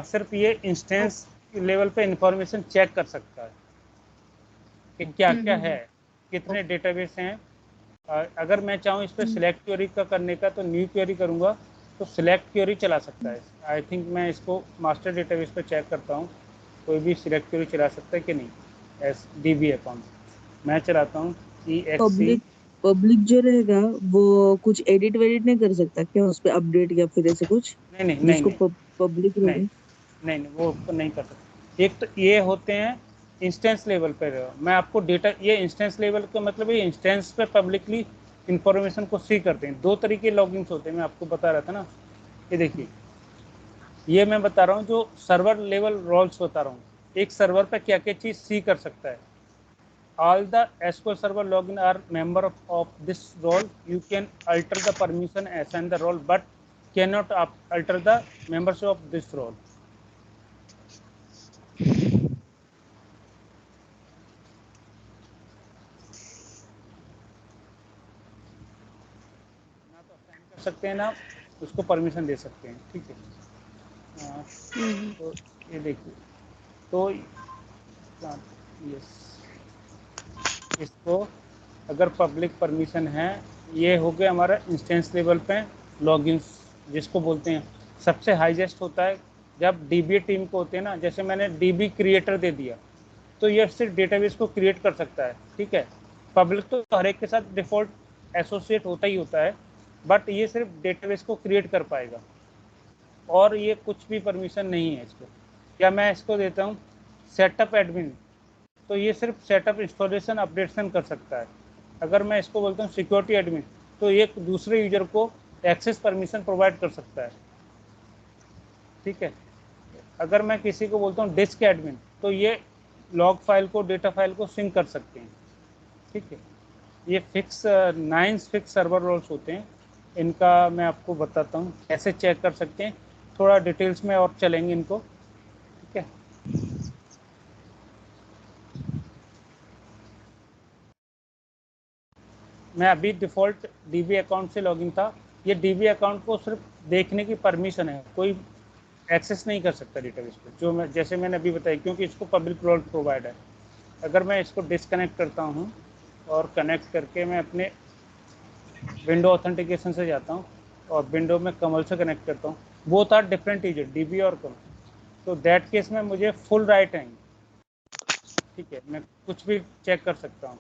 सिर्फ ये इंस्टेंस लेवल पे इंफॉर्मेशन चेक कर सकता है कि क्या क्या है, कितने डेटाबेस हैं। अगर मैं चाहूँ इस पर सिलेक्ट क्वेरी का करने का, तो न्यू क्वेरी करूँगा तो सिलेक्ट क्वेरी चला सकता है। आई थिंक मैं इसको मास्टर डेटाबेस पे चेक करता हूँ, कोई भी सिलेक्ट क्वेरी चला सकता है कि नहीं। DB अकाउंट मैं चलाता हूँ, EXE। पब्लिक पब्लिक जो रहेगा वो कुछ एडिट वेडिट नहीं कर सकता क्या उस पे, अपडेट या फिर ऐसे कुछ नहीं नहीं नहीं जिसको नहीं पब्लिक नहीं रहेगा? नहीं नहीं, वो नहीं कर सकते। एक तो ये होते हैं इंस्टेंस लेवल पर। मैं आपको डेटा, ये इंस्टेंस लेवल का मतलब ये इंस्टेंस पे पब्लिकली इंफॉर्मेशन को सी करते हैं। दो तरीके लॉगिन्स होते हैं, मैं आपको बता रहा था ना। ये देखिए, ये मैं बता रहा हूँ जो सर्वर लेवल रोल्स बता रहा हूँ, एक सर्वर पे क्या क्या चीज़ सी कर सकता है। All the SQL Server login are member of this role. You can alter the permission, assign the role, but cannot alter the membership of this role. ना तो असाइन कर सकते हैं, ना उसको परमिशन दे सकते हैं। ठीक है, तो ये देखिए, तो यस, इसको अगर पब्लिक परमिशन है, ये हो गया हमारा इंस्टेंस लेवल पे लॉगिन्स, जिसको बोलते हैं सबसे हाईएस्ट होता है जब DBA टीम को होते हैं ना। जैसे मैंने DB क्रिएटर दे दिया, तो ये सिर्फ डेटाबेस को क्रिएट कर सकता है। ठीक है, पब्लिक तो हर एक के साथ डिफ़ॉल्ट एसोसिएट होता ही होता है, बट ये सिर्फ डेटाबेस को क्रिएट कर पाएगा, और ये कुछ भी परमिशन नहीं है इसको। या मैं इसको देता हूँ सेटअप एडमिन, तो ये सिर्फ सेटअप, इंस्टॉलेशन, अपडेशन कर सकता है। अगर मैं इसको बोलता हूँ सिक्योरिटी एडमिन, तो एक दूसरे यूजर को एक्सेस परमिशन प्रोवाइड कर सकता है। ठीक है, अगर मैं किसी को बोलता हूँ डिस्क एडमिन, तो ये लॉग फाइल को, डेटा फाइल को सिंक कर सकते हैं। ठीक है, ये फिक्स 9 फिक्स सर्वर रोल्स होते हैं। इनका मैं आपको बताता हूँ कैसे चेक कर सकते हैं, थोड़ा डिटेल्स में और चलेंगे इनको। ठीक है, मैं अभी डिफ़ॉल्ट डीबी अकाउंट से लॉगिन था। ये डीबी अकाउंट को सिर्फ देखने की परमिशन है, कोई एक्सेस नहीं कर सकता डेटाबेस पे, जो मैं जैसे मैंने अभी बताया, क्योंकि इसको पब्लिक रोल प्रोवाइड है। अगर मैं इसको डिसकनेक्ट करता हूँ और कनेक्ट करके मैं अपने विंडो ऑथेंटिकेशन से जाता हूँ और विंडो में कमल से कनेक्ट करता हूँ, both are different user, DB और कमल, तो दैट केस में मुझे फुल राइट आएंगे। ठीक है, मैं कुछ भी चेक कर सकता हूँ।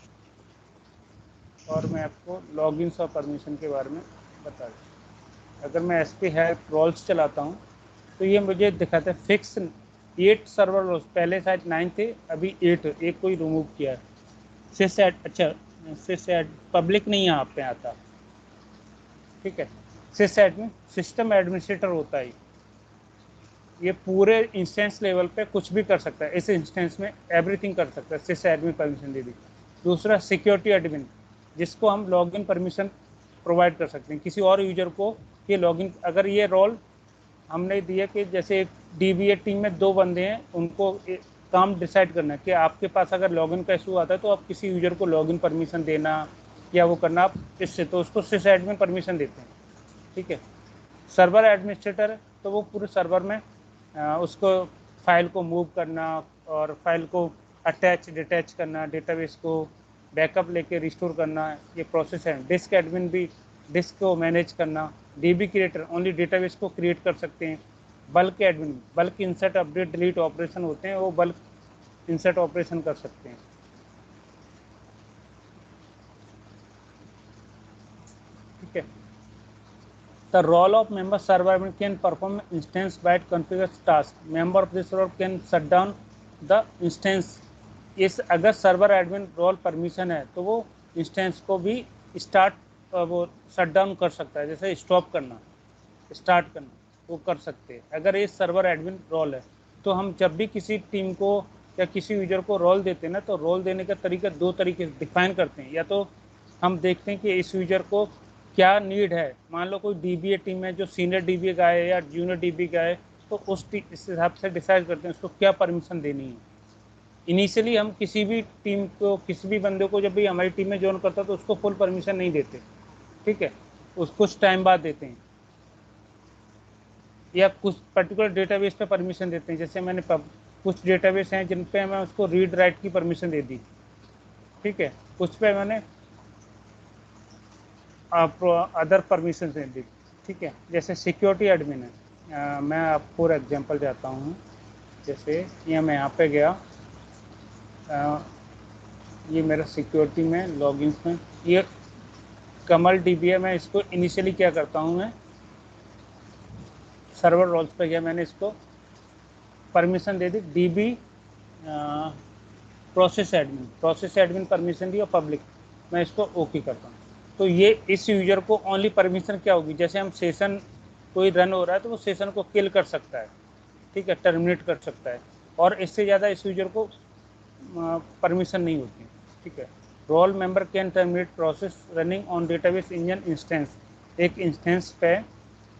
और मैं आपको लॉगिन्स और परमिशन के बारे में बता दूँ। अगर मैं एसपी हेल्प रोल्स चलाता हूँ तो ये मुझे दिखाता है फिक्स 8 सर्वर रोल्स, पहले शायद 9 थे, अभी 8, एक कोई रिमूव किया है। सिस एड, अच्छा सिस एड पब्लिक नहीं यहाँ पे आता। ठीक है, सिस एडमिन सिस्टम एडमिनिस्ट्रेटर होता है, ये पूरे इंस्टेंस लेवल पे कुछ भी कर सकता है, इस इंस्टेंस में एवरीथिंग कर सकता है, सिस एडमिन परमिशन दे दी। दूसरा सिक्योरिटी एडमिन, जिसको हम लॉगिन परमिशन प्रोवाइड कर सकते हैं किसी और यूजर को, ये लॉगिन, अगर ये रोल हमने दिया कि जैसे एक डीबीए टीम में 2 बंदे हैं, उनको काम डिसाइड करना है कि आपके पास अगर लॉगिन का इशू आता है तो आप किसी यूजर को लॉगिन परमिशन देना या वो करना, आप इससे तो उसको सिस एडमिन परमिशन देते हैं। ठीक है, सर्वर एडमिनिस्ट्रेटर है तो वो पूरे सर्वर में उसको फाइल को मूव करना और फाइल को अटैच डिटैच करना, डेटाबेस को बैकअप लेके रिस्टोर करना, ये प्रोसेस है। डिस्क एडमिन भी डिस्क को मैनेज करना। डीबी क्रिएटर ओनली डेटाबेस को क्रिएट कर सकते हैं। Bulk admin, bulk insert update delete operation होते हैं, वो बल्क इंसर्ट ऑपरेशन कर सकते हैं। ठीक है, the role of member server admin can perform instance wide configured task. Member of this role can shut down the instance. इस अगर सर्वर एडमिन रोल परमिशन है तो वो इंस्टेंस को भी स्टार्ट वो शट डाउन कर सकता है, जैसे स्टॉप करना, स्टार्ट करना, वो कर सकते हैं। अगर ये सर्वर एडमिन रोल है तो हम जब भी किसी टीम को या किसी यूजर को रोल देते हैं ना, तो रोल देने का तरीका 2 तरीके से डिफाइन करते हैं। या तो हम देखते हैं कि इस यूजर को क्या नीड है, मान लो कोई डीबीए टीम है जो सीनियर डीबीए का है या जूनियर डीबी का है, तो उस हिसाब से डिसाइड करते हैं उसको क्या परमिशन देनी है। इनिशियली हम किसी भी टीम को, किसी भी बंदे को जब भी हमारी टीम में ज्वाइन करता है तो उसको फुल परमिशन नहीं देते। ठीक है, उस कुछ टाइम बाद देते हैं, या कुछ पर्टिकुलर डेटाबेस पे परमिशन देते हैं। जैसे मैंने कुछ डेटाबेस हैं जिन पे मैं उसको रीड राइट की परमिशन दे दी। ठीक है, कुछ पे मैंने अदर परमिशन दे दी। ठीक है, जैसे सिक्योरिटी एडमिन है, मैं आपको फॉर एग्जांपल जाता हूँ। जैसे ये मैं यहाँ पे गया, ये मेरा सिक्योरिटी में लॉगिन में ये कमल डीबी है। मैं इसको इनिशियली क्या करता हूँ, मैं सर्वर रोल्स पे गया, मैंने इसको परमिशन दे दी डीबी प्रोसेस एडमिन परमिशन दी और पब्लिक, मैं इसको ओके करता हूँ। तो ये इस यूजर को ओनली परमिशन क्या होगी, जैसे हम सेशन कोई रन हो रहा है तो वो सेशन को किल कर सकता है। ठीक है, टर्मिनेट कर सकता है, और इससे ज़्यादा इस यूजर को परमिशन नहीं होती। ठीक है, role member can terminate process running on database engine instance. एक इंस्टेंस पे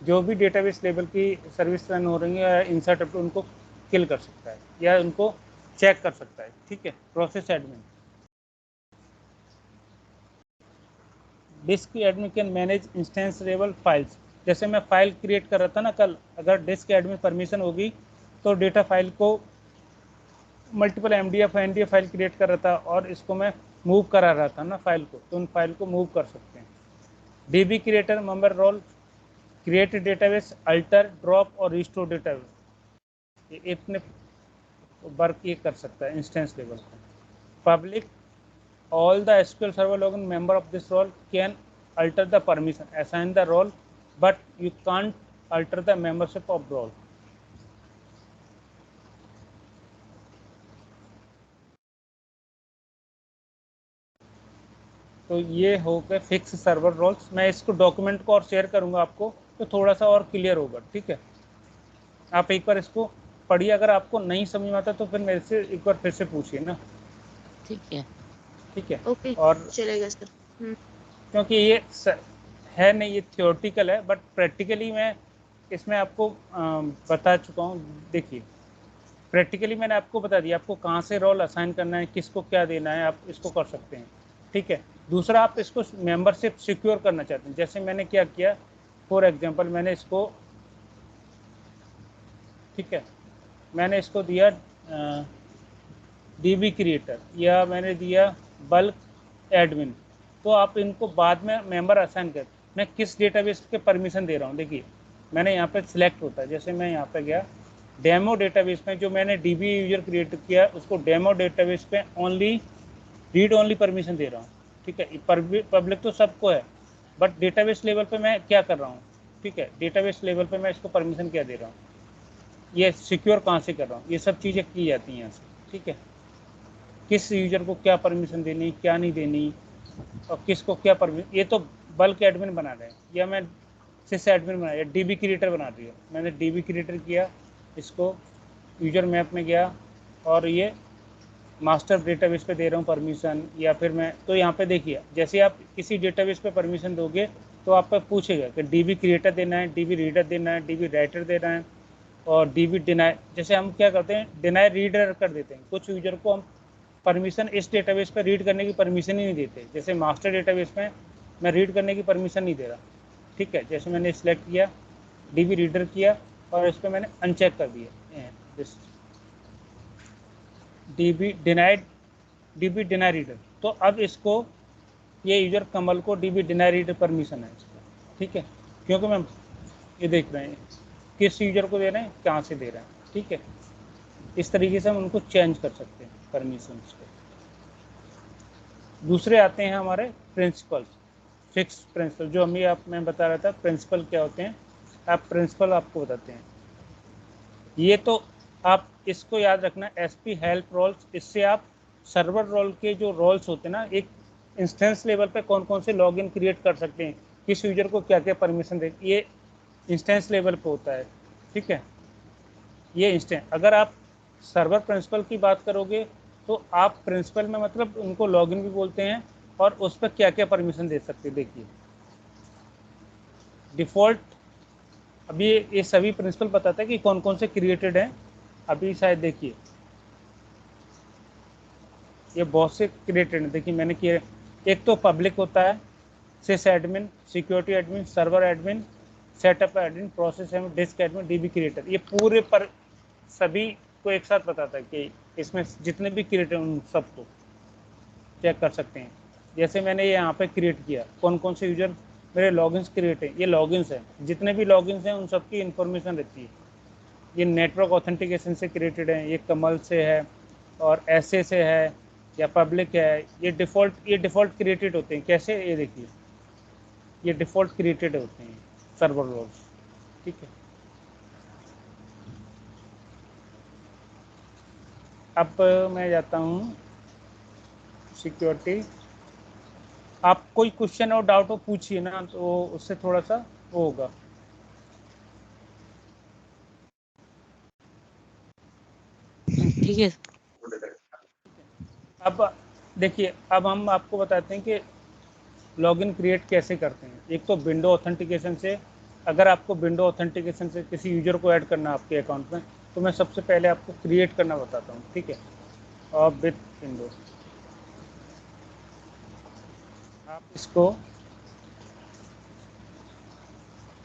जो भी डेटाबेस लेवल की सर्विस रन हो रही है या इंसर्ट अपडेट, उनको किल कर सकता है या उनको चेक कर सकता है। ठीक है, process admin. Disk admin can manage instance level files. जैसे मैं फाइल क्रिएट कर रहा था ना कल, अगर डिस्क एडमिन परमिशन होगी तो डेटा फाइल को multiple MDF NDF file create कर रहा था और इसको मैं मूव करा रहा था ना फाइल को, तो उन फाइल को मूव कर सकते हैं। DB creator member role create database, alter, drop और रिस्टोर डेटाबेस, ये इतने वर्क ये कर सकता है इंस्टेंस लेवल पर। Public, all the SQL Server login member of this role can alter the permission, assign the role, but you can't alter the membership of role. तो ये हो गए फिक्स सर्वर रोल्स। मैं इसको डॉक्यूमेंट को और शेयर करूंगा आपको, तो थोड़ा सा और क्लियर होगा। ठीक है, आप एक बार इसको पढ़िए, अगर आपको नहीं समझ में आता तो फिर मेरे से एक बार फिर से पूछिए ना। ठीक है। ठीक है, ओके, और चलेगा सर। क्योंकि ये है नहीं, ये थियोरटिकल है, बट प्रैक्टिकली मैं इसमें आपको बता चुका हूँ। देखिए, प्रैक्टिकली मैंने आपको बता दिया आपको कहाँ से रोल असाइन करना है, किसको क्या देना है, आप इसको कर सकते हैं। ठीक है, दूसरा, आप इसको मेंबरशिप सिक्योर करना चाहते हैं, जैसे मैंने क्या किया, फॉर एग्जांपल मैंने इसको, ठीक है, मैंने इसको दिया डीबी क्रिएटर या मैंने दिया बल्क एडमिन। तो आप इनको बाद में मेंबर असाइन कर, मैं किस डेटाबेस के परमिशन दे रहा हूँ, देखिए मैंने यहाँ पे सिलेक्ट होता है, जैसे मैं यहाँ पे गया डेमो डेटाबेस में, जो मैंने डीबी यूजर क्रिएट किया उसको डेमो डेटाबेस पे ओनली रीड ओनली परमिशन दे रहा हूँ, ठीक है। पब्लिक तो सबको है, बट डेटाबेस लेवल पे मैं क्या कर रहा हूँ, ठीक है, डेटाबेस लेवल पे मैं इसको परमिशन क्या दे रहा हूँ, ये सिक्योर कहाँ से कर रहा हूँ, ये सब चीज़ें की जाती हैं यहाँ से, ठीक है। किस यूजर को क्या परमिशन देनी, क्या नहीं देनी, और किसको क्या परमिशन, ये तो बल्क एडमिन बना रहे हैं, या मैं सिस एडमिन बना, या डीबी क्रिएटर बना रही है, मैंने डीबी क्रिएटर किया, इसको यूजर मैप में गया और ये मास्टर डेटाबेस पे दे रहा हूँ परमिशन, या फिर मैं, तो यहाँ पे देखिए जैसे आप किसी डेटाबेस पे परमिशन दोगे तो आप पे पूछेगा कि डीबी क्रिएटर देना है, डीबी रीडर देना है, डीबी राइटर देना है, और डीबी डिनाई। जैसे हम क्या करते हैं, डिनाई रीडर कर देते हैं, कुछ यूजर को हम परमिशन इस डेटाबेस पर रीड करने की परमिशन ही नहीं देते, जैसे मास्टर डेटाबेस में मैं रीड करने की परमिशन नहीं दे रहा, ठीक है। जैसे मैंने सिलेक्ट किया, डीबी रीडर किया, और इस पर मैंने अनचेक कर दिया डीबी डिनाई रीडर। तो अब इसको, ये यूजर कमल को डीबी डिनाई रीडर परमिशन है इसका, ठीक है, क्योंकि मैं ये देख रहे हैं किस यूजर को दे रहे हैं, कहाँ से दे रहे हैं, ठीक है। इस तरीके से हम उनको चेंज कर सकते हैं परमिशन को। दूसरे आते हैं हमारे प्रिंसिपल, फिक्स प्रिंसिपल, जो हमें आप मैं बता रहा था प्रिंसिपल क्या होते हैं, आप प्रिंसिपल आपको बताते हैं। ये तो आप इसको याद रखना, एसपी हेल्प रोल्स, इससे आप सर्वर रोल के जो रोल्स होते हैं ना, एक इंस्टेंस लेवल पे कौन कौन से लॉगिन क्रिएट कर सकते हैं, किस यूजर को क्या क्या परमिशन दे, ये इंस्टेंस लेवल पे होता है, ठीक है। ये इंस्टेंस, अगर आप सर्वर प्रिंसिपल की बात करोगे तो आप प्रिंसिपल में मतलब उनको लॉगिन भी बोलते हैं, और उस पर क्या क्या परमिशन दे सकते हैं। देखिए डिफ़ॉल्ट, अभी ये सभी प्रिंसिपल बताता है कि कौन कौन से क्रिएटेड हैं। अभी शायद देखिए ये बहुत से क्रिएटेड हैं, देखिए मैंने किया, एक तो पब्लिक होता है, sys admin, security admin, server admin, setup admin, process admin, disk admin, DB creator, ये पूरे पर सभी को एक साथ बताता है कि इसमें जितने भी क्रिएटर उन सबको चेक कर सकते हैं। जैसे मैंने यहाँ पे क्रिएट किया, कौन कौन से यूजर मेरे लॉगिन्स क्रिएट हैं, ये लॉगिन्स हैं, जितने भी लॉगिन्स हैं उन सबकी इंफॉर्मेशन रहती है। ये नेटवर्क ऑथेंटिकेशन से क्रिएटेड है, ये कमल से है, और ऐसे से है, या पब्लिक है, ये डिफ़ॉल्ट क्रिएटेड होते हैं। कैसे, ये देखिए ये डिफ़ॉल्ट क्रिएटेड होते हैं सर्वर लॉग्स, ठीक है। अब मैं जाता हूँ सिक्योरिटी, आप कोई क्वेश्चन और डाउट हो पूछिए ना, तो उससे थोड़ा सा वो होगा। ठीक है। अब देखिए, अब हम आपको बताते हैं कि लॉगिन क्रिएट कैसे करते हैं। एक तो विंडो ऑथेंटिकेशन से, अगर आपको विंडो ऑथेंटिकेशन से किसी यूजर को ऐड करना है आपके अकाउंट में, तो मैं सबसे पहले आपको क्रिएट करना बताता हूँ, ठीक है। और विथ विंडो आप इसको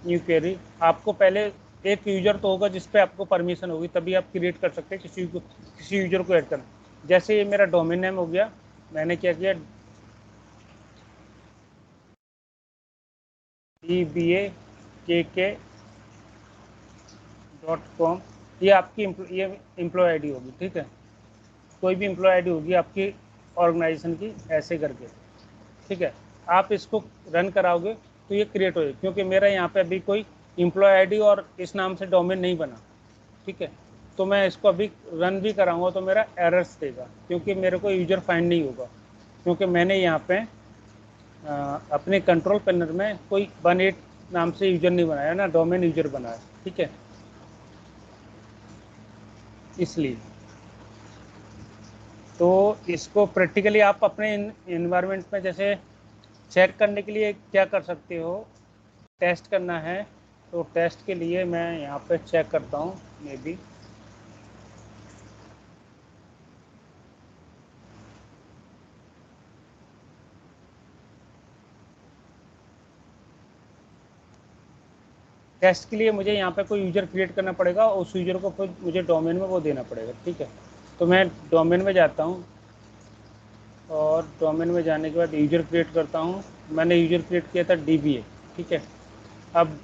न्यू क्वेरी, आपको पहले एक यूजर तो होगा जिस पे आपको परमिशन होगी, तभी आप क्रिएट कर सकते हैं किसी यूजर को ऐड करना। जैसे ये मेरा डोमेन नेम हो गया, मैंने क्या किया, dba.kk.com, ये आपकी ये एम्प्लॉय आईडी होगी, ठीक है। कोई भी एम्प्लॉय आईडी होगी आपकी ऑर्गेनाइजेशन की, ऐसे करके, ठीक है। आप इसको रन कराओगे तो ये क्रिएट हो जाएगी, क्योंकि मेरा यहाँ पे अभी कोई एम्प्लॉय आईडी और इस नाम से डोमेन नहीं बना, ठीक है। तो मैं इसको अभी रन भी कराऊंगा तो मेरा एरर्स देगा, क्योंकि मेरे को यूजर फाइंड नहीं होगा, क्योंकि मैंने यहाँ पे अपने कंट्रोल पैनल में कोई 18 नाम से यूजर नहीं बनाया ना, डोमेन यूजर बनाया, ठीक है, इसलिए। तो इसको प्रैक्टिकली आप अपने इन्वायरमेंट में जैसे चेक करने के लिए क्या कर सकते हो, टेस्ट करना है तो टेस्ट के लिए मैं यहाँ पे चेक करता हूँ, मे बी टेस्ट के लिए मुझे यहाँ पे कोई यूजर क्रिएट करना पड़ेगा और उस यूजर को फिर मुझे डोमेन में वो देना पड़ेगा, ठीक है। तो मैं डोमेन में जाता हूँ और डोमेन में जाने के बाद यूजर क्रिएट करता हूँ। मैंने यूजर क्रिएट किया था DBA, ठीक है। अब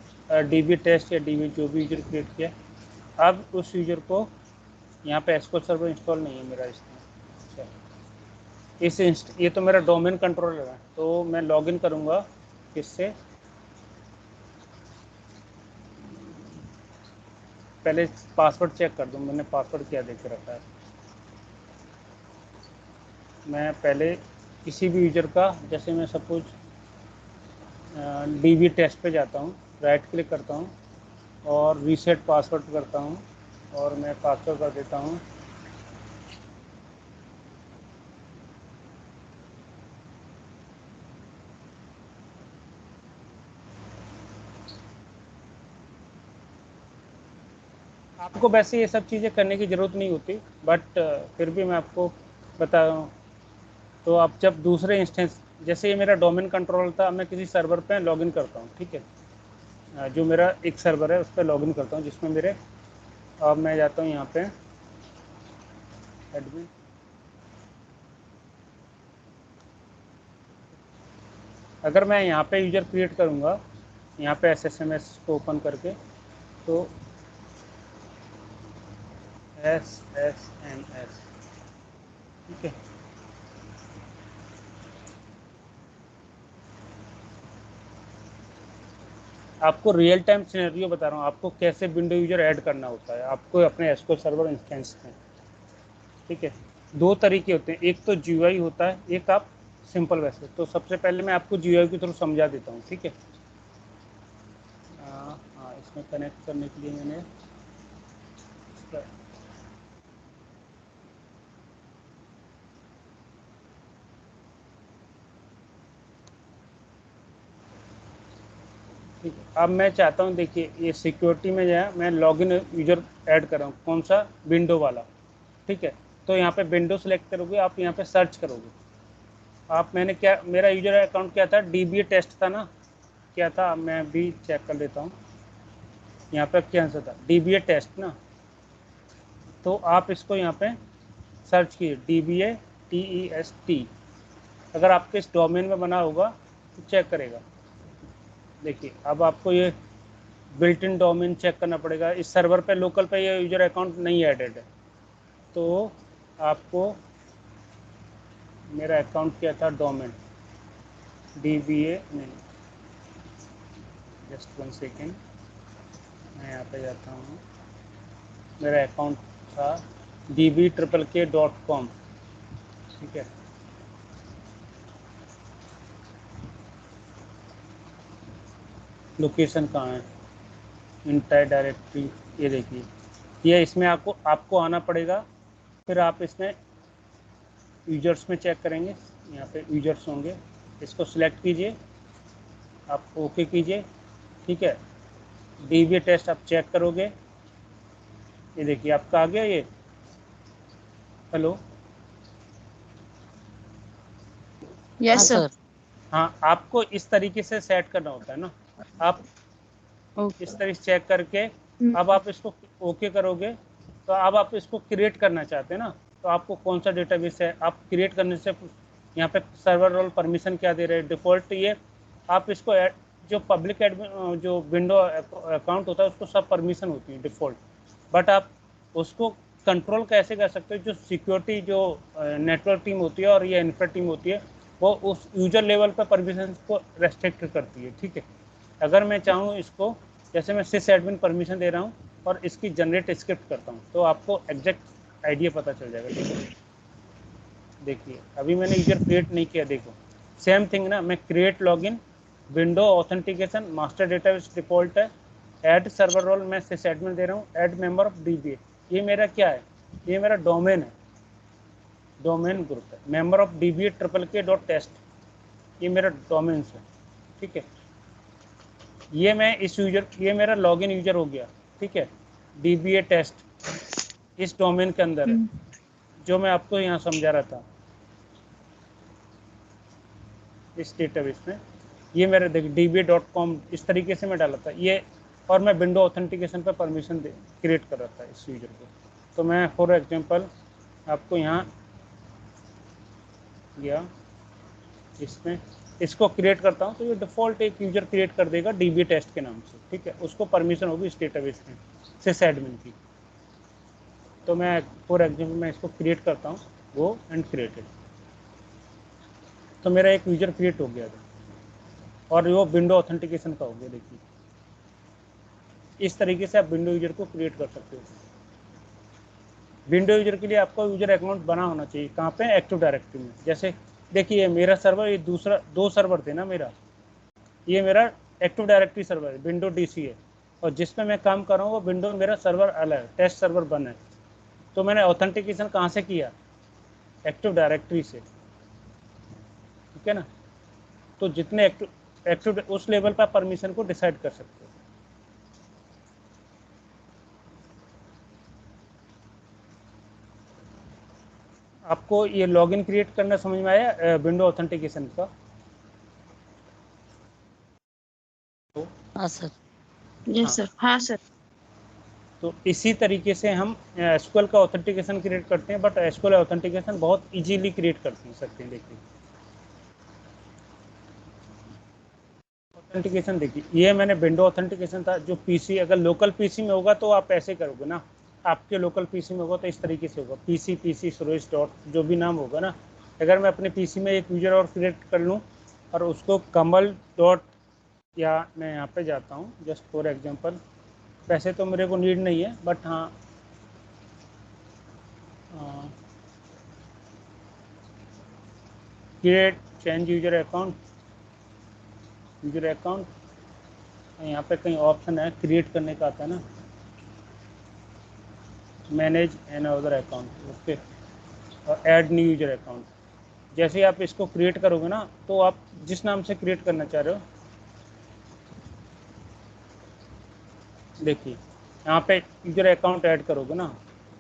DB टेस्ट या DB जो भी यूजर क्रिएट किया, अब उस यूजर को यहाँ पे एसक्यूएल सर्वर इंस्टॉल नहीं है मेरा इसमें। अच्छा, ये तो मेरा डोमेन कंट्रोलर है, तो मैं लॉगिन करूँगा किससे, पहले पासवर्ड चेक कर दूँ, मैंने पासवर्ड क्या दे के रखा है। मैं पहले किसी भी यूजर का, जैसे मैं सपोज DB टेस्ट पे जाता हूँ, राइट क्लिक करता हूँ और रीसेट पासवर्ड करता हूँ और मैं पासवर्ड कर देता हूँ आपको वैसे ये सब चीज़ें करने की ज़रूरत नहीं होती, बट फिर भी मैं आपको बता रहा हूँ। तो आप जब दूसरे इंस्टेंस, जैसे ये मेरा डोमेन कंट्रोल था, मैं किसी सर्वर पे लॉगिन करता हूँ, ठीक है। जो मेरा एक सर्वर है उस पर लॉगिन करता हूँ जिसमें मेरे, अब मैं जाता हूँ यहाँ पे एडमिन, अगर मैं यहाँ पे यूजर क्रिएट करूँगा, यहाँ पे SSMS को ओपन करके, तो SSMS, ठीक है। आपको रियल टाइम सिनेरियो बता रहा हूँ, आपको कैसे विंडो यूजर ऐड करना होता है आपको अपने एसक्यूएल सर्वर इंस्टेंस में, ठीक है। दो तरीके होते हैं, एक तो GUI होता है, एक आप सिंपल वैसे। तो सबसे पहले मैं आपको GUI के थ्रू समझा देता हूँ, ठीक है। हाँ, इसमें कनेक्ट करने के लिए मैंने ठीक है। अब मैं चाहता हूँ, देखिए ये सिक्योरिटी में जो है मैं लॉगिन यूजर ऐड कर रहा हूँ, कौन सा, विंडो वाला, ठीक है। तो यहाँ पे विंडो सेलेक्ट करोगे, आप यहाँ पे सर्च करोगे, आप, मैंने क्या, मेरा यूजर अकाउंट क्या था, DBA टेस्ट था ना, क्या था, मैं भी चेक कर लेता हूँ यहाँ पे क्या आंसर था, DBA टेस्ट ना। तो आप इसको यहाँ पे सर्च कीजिए, DBA TEST, अगर आपके इस डोमेन में बना होगा तो चेक करेगा। देखिए अब आपको ये बिल्ट इन डोमेन चेक करना पड़ेगा, इस सर्वर पे लोकल पे ये यूजर अकाउंट नहीं एडेड है, तो आपको, मेरा अकाउंट क्या था, डोमेन DBA नहीं, जस्ट 1 सेकेंड, मैं यहाँ पे जाता हूँ, मेरा अकाउंट था dbkkk.com, ठीक है। लोकेशन कहाँ है, इंटायर डायरेक्टरी, ये देखिए, ये इसमें आपको आना पड़ेगा, फिर आप इसमें यूजर्स में चेक करेंगे, यहाँ पे यूजर्स होंगे, इसको सिलेक्ट कीजिए, आप ओके कीजिए, ठीक है। DBA टेस्ट आप चेक करोगे, ये देखिए आपका आ गया ये, हेलो, हाँ यस सर। सर। हाँ, आपको इस तरीके से सेट करना होता है ना, आप ओके। इस तरह से चेक करके, अब आप इसको ओके करोगे, तो अब आप इसको क्रिएट करना चाहते हैं ना, तो आपको कौन सा डेटाबेस है, आप क्रिएट करने से यहाँ पे सर्वर रोल परमिशन क्या दे रहे हैं, डिफ़ॉल्ट ये आप इसको जो पब्लिक एडमिन, जो विंडो अकाउंट होता है उसको सब परमिशन होती है डिफ़ॉल्ट, बट आप उसको कंट्रोल कैसे कर सकते हो, जो सिक्योरिटी, जो नेटवर्क टीम होती है और ये इंफ्रा टीम होती है, वो उस यूजर लेवल पर परमिशन को रेस्ट्रिक्ट करती है, ठीक है। अगर मैं चाहूँ इसको, जैसे मैं सिस एडमिन परमिशन दे रहा हूँ और इसकी जनरेट स्क्रिप्ट करता हूँ, तो आपको एग्जैक्ट आइडिया पता चल जाएगा, ठीक है। देखिए अभी मैंने यूजर क्रिएट नहीं किया, देखो सेम थिंग ना, मैं create login, window authentication, master database default है, ऐड सर्वर रोल मैं सिस एडमिन दे रहा हूँ, ऐड मेंबर ऑफ DBA, ये मेरा क्या है, ये मेरा डोमेन है, डोमेन ग्रुप है, मेंबर ऑफ DBA KK.test, ये मेरा डोमेन है, ठीक है। ये मैं इस यूजर, ये मेरा लॉगिन यूजर हो गया, ठीक है। DBA टेस्ट इस डोमेन के अंदर है, जो मैं आपको यहाँ समझा रहा था, इस डेटाबेस में, ये मेरा देख DBA.com इस तरीके से मैं डाला था, ये और मैं विंडो ऑथेंटिकेशन पर परमिशन क्रिएट कर रहा था इस यूजर को। तो मैं फॉर एग्जांपल आपको यहाँ या इसमें इसको क्रिएट करता हूँ, तो ये डिफ़ॉल्ट एक यूजर क्रिएट कर देगा डीबी टेस्ट के नाम से, ठीक है। उसको परमिशन होगी इस डेटाबेस में सिस एडमिन की। तो मैं फॉर एग्जांपल मैं इसको क्रिएट करता हूँ, वो एंड क्रिएटेड, तो मेरा एक यूजर क्रिएट हो गया था और वो विंडो ऑथेंटिकेशन का हो गया। देखिए इस तरीके से आप विंडो यूजर को क्रिएट कर सकते हो। विंडो यूजर के लिए आपको यूजर अकाउंट बना होना चाहिए। कहाँ पे? एक्टिव डायरेक्टरी में। जैसे देखिए मेरा सर्वर, ये दूसरा 2 सर्वर थे ना मेरा, ये मेरा एक्टिव डायरेक्टरी सर्वर है, विंडो डीसी है, और जिसमें मैं काम कर रहा हूँ वो विंडो मेरा सर्वर अलग है, टेस्ट सर्वर 1 है। तो मैंने ऑथेंटिकेशन कहाँ से किया? एक्टिव डायरेक्टरी से, ठीक है ना। तो जितने एक्टिव उस लेवल पर परमिशन को डिसाइड कर सकते हो। आपको ये लॉगिन क्रिएट करना समझ में आया विंडो ऑथेंटिकेशन का? हाँ सर। Yes sir. हाँ सर। तो इसी तरीके से हम एसक्यूएल का ऑथेंटिकेशन क्रिएट करते हैं, बट एसक्यूएल ऑथेंटिकेशन बहुत इजीली क्रिएट कर सकते हैं। देखिए ऑथेंटिकेशन देखिए, ये मैंने विंडो ऑथेंटिकेशन था जो पीसी, अगर लोकल पीसी में होगा तो आप ऐसे करोगे ना, आपके लोकल पीसी में होगा तो इस तरीके से होगा, पीसी सुरेश डॉट जो भी नाम होगा ना। अगर मैं अपने पीसी में एक यूजर और क्रिएट कर लूँ और उसको कमल डॉट, या मैं यहाँ पे जाता हूँ जस्ट फॉर एग्जांपल, वैसे तो मेरे को नीड नहीं है, बट हाँ क्रिएट चेंज यूजर अकाउंट, यहाँ पे कहीं ऑप्शन है क्रिएट करने का आता है ना, manage an other account, okay, और ऐड न्यू यूजर अकाउंट। जैसे ही आप इसको क्रिएट करोगे ना, तो आप जिस नाम से क्रिएट करना चाह रहे हो, देखिए यहाँ पे यूजर अकाउंट ऐड करोगे ना,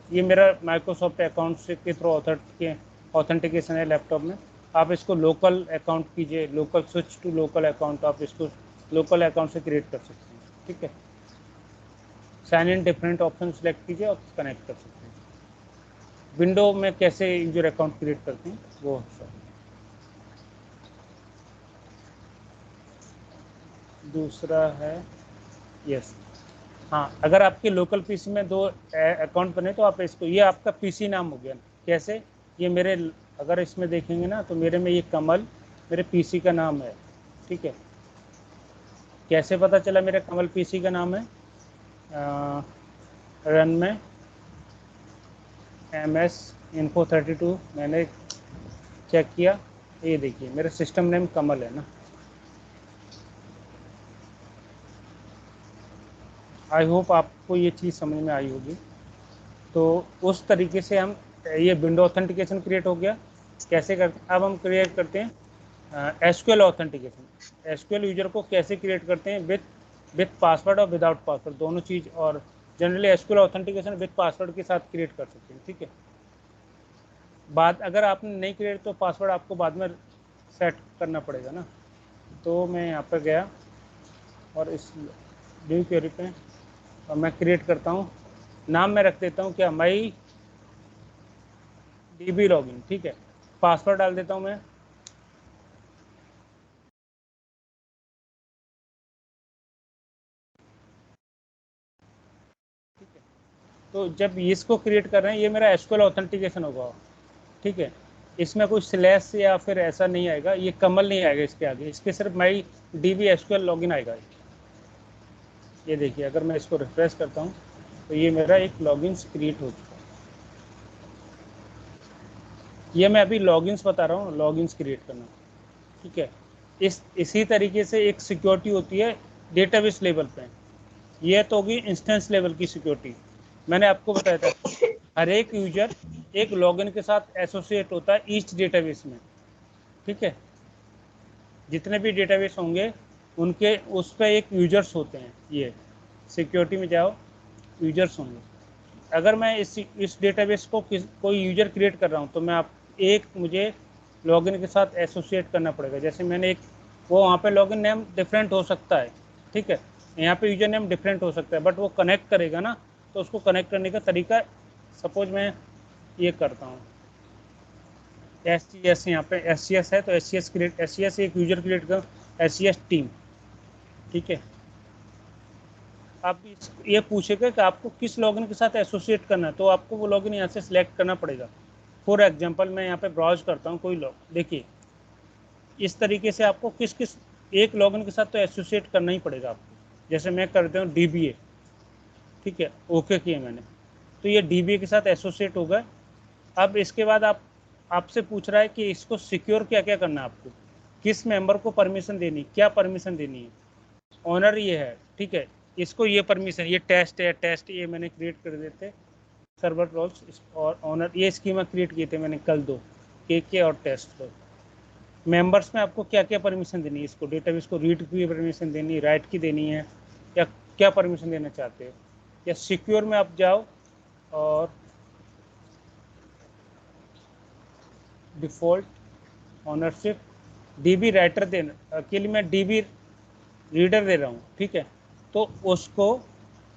ये मेरा माइक्रोसॉफ्ट अकाउंट से के थ्रू ऑथेंटिकेशन है लैपटॉप में। आप इसको लोकल अकाउंट कीजिए, local switch to local account, आप इसको लोकल अकाउंट से क्रिएट कर सकते हैं, ठीक है। Sign in different option select कीजिए और कनेक्ट कर सकते हैं। विंडो में कैसे यूजर अकाउंट क्रिएट करते हैं वो सब। दूसरा है यस, हाँ, अगर आपके लोकल पीसी में 2 अकाउंट बने तो आप इसको, ये आपका पीसी नाम हो गया। कैसे? ये मेरे, अगर इसमें देखेंगे ना तो मेरे में ये कमल मेरे पीसी का नाम है, ठीक है। कैसे पता चला मेरा कमल पीसी का नाम है? रन में MS Info 32 मैंने चेक किया, ये देखिए मेरा सिस्टम नेम कमल है ना। आई होप आपको ये चीज़ समझ में आई होगी। तो उस तरीके से हम, ये विंडो ऑथेंटिकेशन क्रिएट हो गया। कैसे करते हैं? अब हम क्रिएट करते हैं एसक्यूएल ऑथेंटिकेशन। एसक्यूएल यूजर को कैसे क्रिएट करते हैं? विथ पासवर्ड और विदाउट पासवर्ड, दोनों चीज़। और generally SQL authentication with password के साथ क्रिएट कर सकते हैं, ठीक है। बाद अगर आपने नहीं क्रिएट तो पासवर्ड आपको बाद में सेट करना पड़ेगा ना। तो मैं यहाँ पर गया और इस न्यू क्वेरी पे और मैं क्रिएट करता हूँ, नाम मैं रख देता हूँ क्या, माई DB लॉगिन, ठीक है। पासवर्ड डाल देता हूँ मैं, ठीक है। तो जब इसको क्रिएट कर रहे हैं, ये मेरा एसक्यूएल ऑथेंटिकेशन होगा, ठीक है। इसमें कोई स्लैश या फिर ऐसा नहीं आएगा, ये कमल नहीं आएगा इसके आगे, इसके सिर्फ माई DB एसक्यूएल लॉगिन आएगा। ये देखिए अगर मैं इसको रिफ्रेश करता हूँ तो ये मेरा एक लॉगिन क्रिएट हो चुका है। ये मैं अभी लॉगिन्स बता रहा हूँ, लॉगिन्स क्रिएट करना, ठीक है। इसी तरीके से एक सिक्योरिटी होती है डेटाबेस लेवल पे। ये तो होगी इंस्टेंस लेवल की सिक्योरिटी। मैंने आपको बताया था हर एक यूजर एक लॉगिन के साथ एसोसिएट होता है ईच डेटाबेस में, ठीक है। जितने भी डेटाबेस होंगे उनके उस पर एक यूजर्स होते हैं। ये सिक्योरिटी में जाओ, यूजर्स होंगे। अगर मैं इस डेटाबेस को कोई यूजर क्रिएट कर रहा हूँ तो मैं मुझे लॉगिन के साथ एसोसिएट करना पड़ेगा। जैसे मैंने एक, वो वहाँ पे लॉगिन नेम डिफरेंट हो सकता है, ठीक है। यहाँ पे यूजर नेम डिफरेंट हो सकता है, बट वो कनेक्ट करेगा ना, तो उसको कनेक्ट करने का तरीका, सपोज मैं ये करता हूँ SCS, यहाँ पे SCS है तो SCS क्रिएट, SCS एक यूजर क्रिएट कर, SCS टीम, ठीक है। आप ये पूछेगा कि आपको किस लॉगिन के साथ एसोसिएट करना है, तो आपको वो लॉगिन यहाँ से सिलेक्ट करना पड़ेगा। फॉर एग्जांपल मैं यहाँ पे ब्राउज करता हूँ कोई लॉग, देखिए इस तरीके से आपको किस किस एक लॉगिन के साथ तो एसोसिएट करना ही पड़ेगा आपको। जैसे मैं करता हूँ DBA, ठीक है, ओके किया मैंने, तो ये DBA के साथ एसोसिएट हो गए। अब इसके बाद आपसे पूछ रहा है कि इसको सिक्योर क्या क्या करना है, आपको किस मेंबर को परमिशन देनी, क्या परमिशन देनी है। ऑनर ये है, ठीक है, इसको ये परमिशन, ये टेस्ट है, टेस्ट ये मैंने क्रिएट कर देते सर्वर रोल्स, और ऑनर ये स्कीमा क्रिएट किए थे मैंने कल दो, के और टेस्ट को। मेंबर्स में आपको क्या क्या परमिशन देनी है, इसको डेटाबेस को रीड की परमिशन देनी है, राइट की देनी है, या क्या परमिशन देना चाहते हो। या सिक्योर में आप जाओ और डिफ़ॉल्ट ऑनरशिप DB राइटर देना के लिए मैं DB रीडर दे रहा हूँ, ठीक है। तो उसको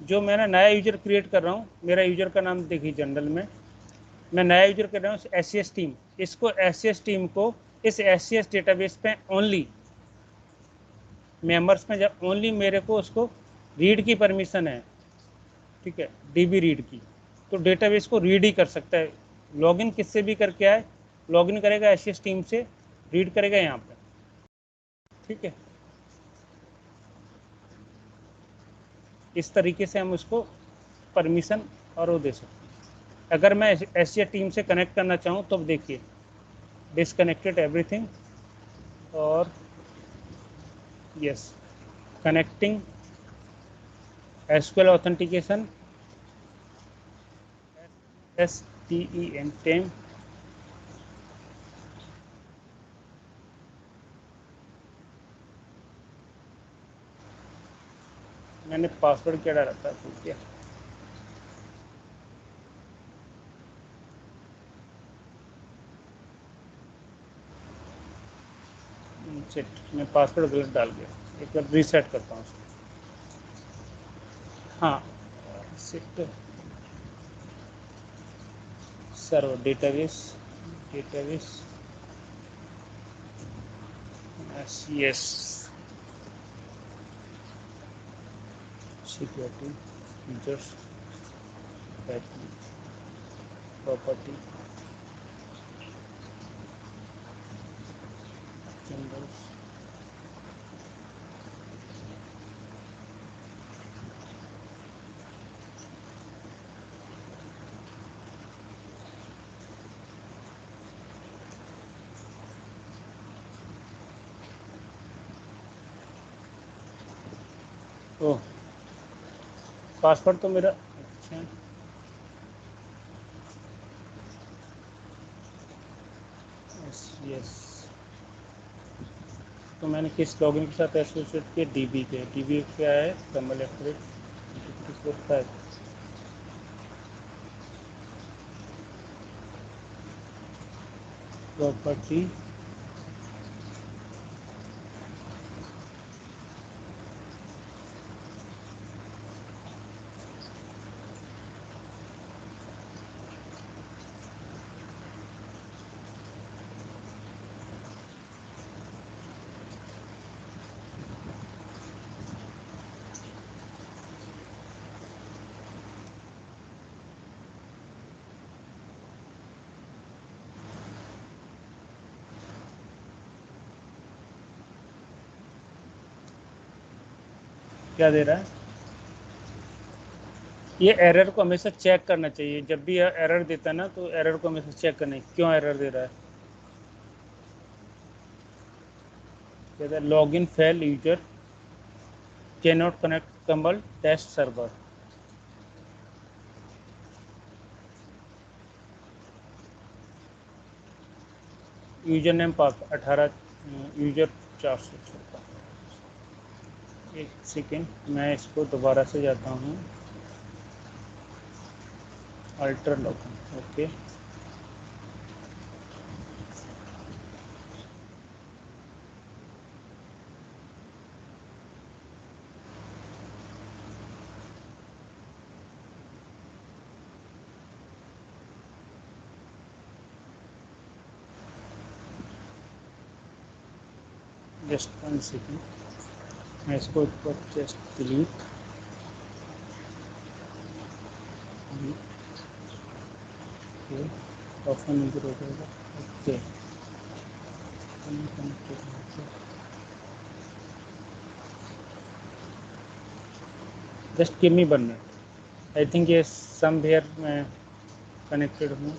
जो मैंने नया यूजर क्रिएट कर रहा हूँ, मेरा यूजर का नाम देखिए जनरल में मैं नया यूजर कर रहा हूँ SCS टीम, इसको SCS टीम को इस SCS डेटाबेस पे ओनली मेंबर्स में जब ओनली मेरे को उसको रीड की परमिशन है, ठीक है, DB रीड की, तो डेटाबेस को रीड ही कर सकता है। लॉगिन किससे भी करके आए, लॉगिन करेगा SCS टीम से, रीड करेगा यहाँ पे, ठीक है। इस तरीके से हम उसको परमिशन और वो दे सकते हैं। अगर मैं SCS टीम से कनेक्ट करना चाहूँ तो देखिए डिसकनेक्टेड एवरीथिंग, और yes connecting SQL authentication STEM टेम, मैंने पासवर्ड क्या डाला था भूल गया, मैं पासवर्ड गलत डाल गया, एक बार रीसेट करता हूँ उसको। हाँ set server database SCS security features property symbols, oh password तो मेरा अच्छा यस, तो मैंने किस लॉगिन के साथ एसोसिएट किया, DB क्या है, कमल एक्टिवेट प्रॉपर्टी क्या दे रहा है। ये एरर को हमेशा चेक करना चाहिए, जब भी एरर देता है ना तो एरर को हमेशा चेक करना है क्यों एरर दे रहा है। कहता है login fail, user can not connect Kamal test server. User name pass 18 user 456। एक सेकेंड मैं इसको दोबारा से जाता हूँ, alter login okay. Just 1 second, मैं इसको एक बार जस्ट डिलीट ऑप्शन इधर हो जाएगा। Okay, just give me 1 minute. I think ये समवेयर मैं कनेक्टेड हूँ,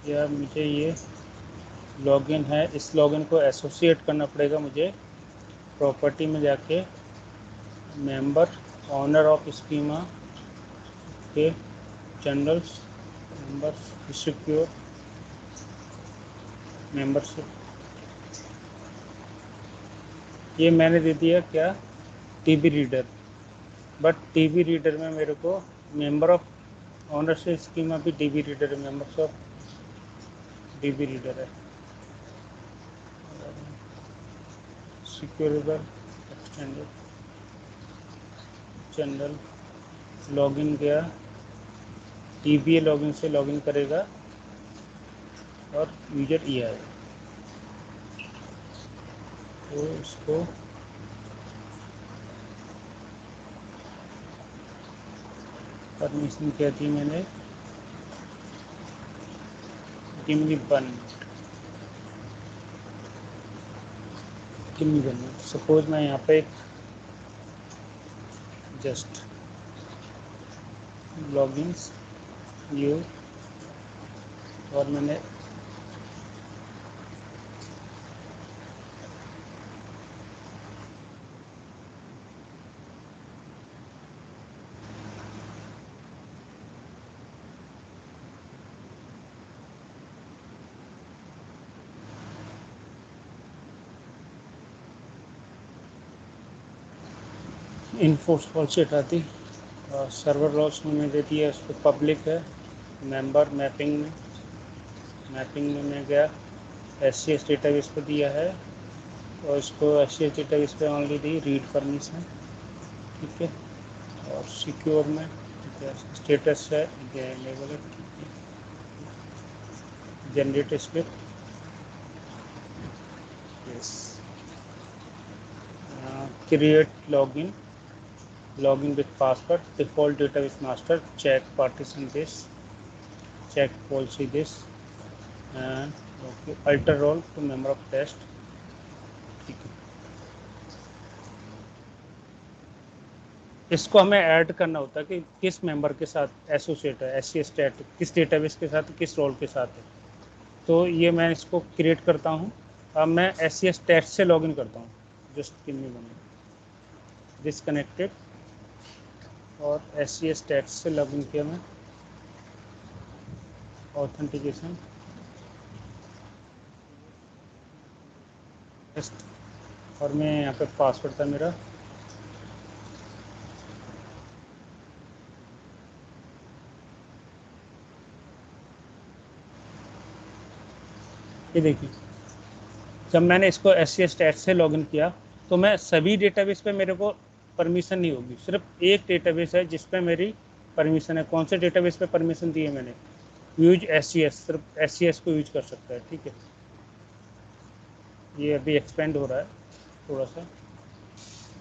या मुझे ये लॉगिन है, इस लॉगिन को एसोसिएट करना पड़ेगा मुझे। प्रॉपर्टी में जाके मेंबर ऑनर ऑफ स्कीमा के जनरल्स मेंबर्स सिक्योर मेंबरशिप, ये मैंने दे दिया क्या, TB reader. But TB reader में मेरे को मेंबर ऑफ ऑनरशिप स्कीमा भी टीबी रीडर है, मेंबर्स ऑफ टीबी रीडर है। सिक्योरेबल एक्सटेंडेड जनरल लॉगिन गया, टीबीए लॉगिन से लॉगिन करेगा और यूजर ई आएगा, तो इसको परमिशन क्या थी मैंने, गिव मी 1 मिनट। सपोज मैं यहाँ पे जस्ट लॉगिन्स यू, और मैंने इनफोर्स पॉलिसी हटा दी, सर्वर लॉस मैंने दे दिया, इसको पब्लिक है। मेंबर मैपिंग में मैं गया, SCS डेटाबेस पर दिया है, और इसको SCS डेटाबेस पे ऑनली दी रीड परमिशन, ठीक है। और सिक्योर में स्टेटस है level generate script, yes. Create login with password, default database master, check partition this, check policy this, and okay, alter role to member of test, ठीक है। इसको हमें ऐड करना होता है कि किस मेंबर के साथ एसोसिएट है, SCS स्टैट किस डेटाबेस के साथ, किस रोल के साथ है। तो ये मैं इसको क्रिएट करता हूँ। अब मैं SCS स्टैट से लॉगिन करता हूँ, just give me 1 minute, disconnected, और SCS स्टैट से लॉगिन किया मैं, ऑथेंटिकेशन और मैं यहाँ पे पासवर्ड था मेरा, ये देखिए जब मैंने इसको SCS स्टैट से लॉगिन किया तो मैं सभी डेटाबेस पे मेरे को परमिशन नहीं होगी, सिर्फ एक डेटाबेस है जिस पे मेरी परमिशन है। कौन से डेटाबेस पे परमिशन दी है मैंने, यूज SCS, सिर्फ SCS को यूज कर सकता है, ठीक है। ये अभी एक्सपेंड हो रहा है थोड़ा सा,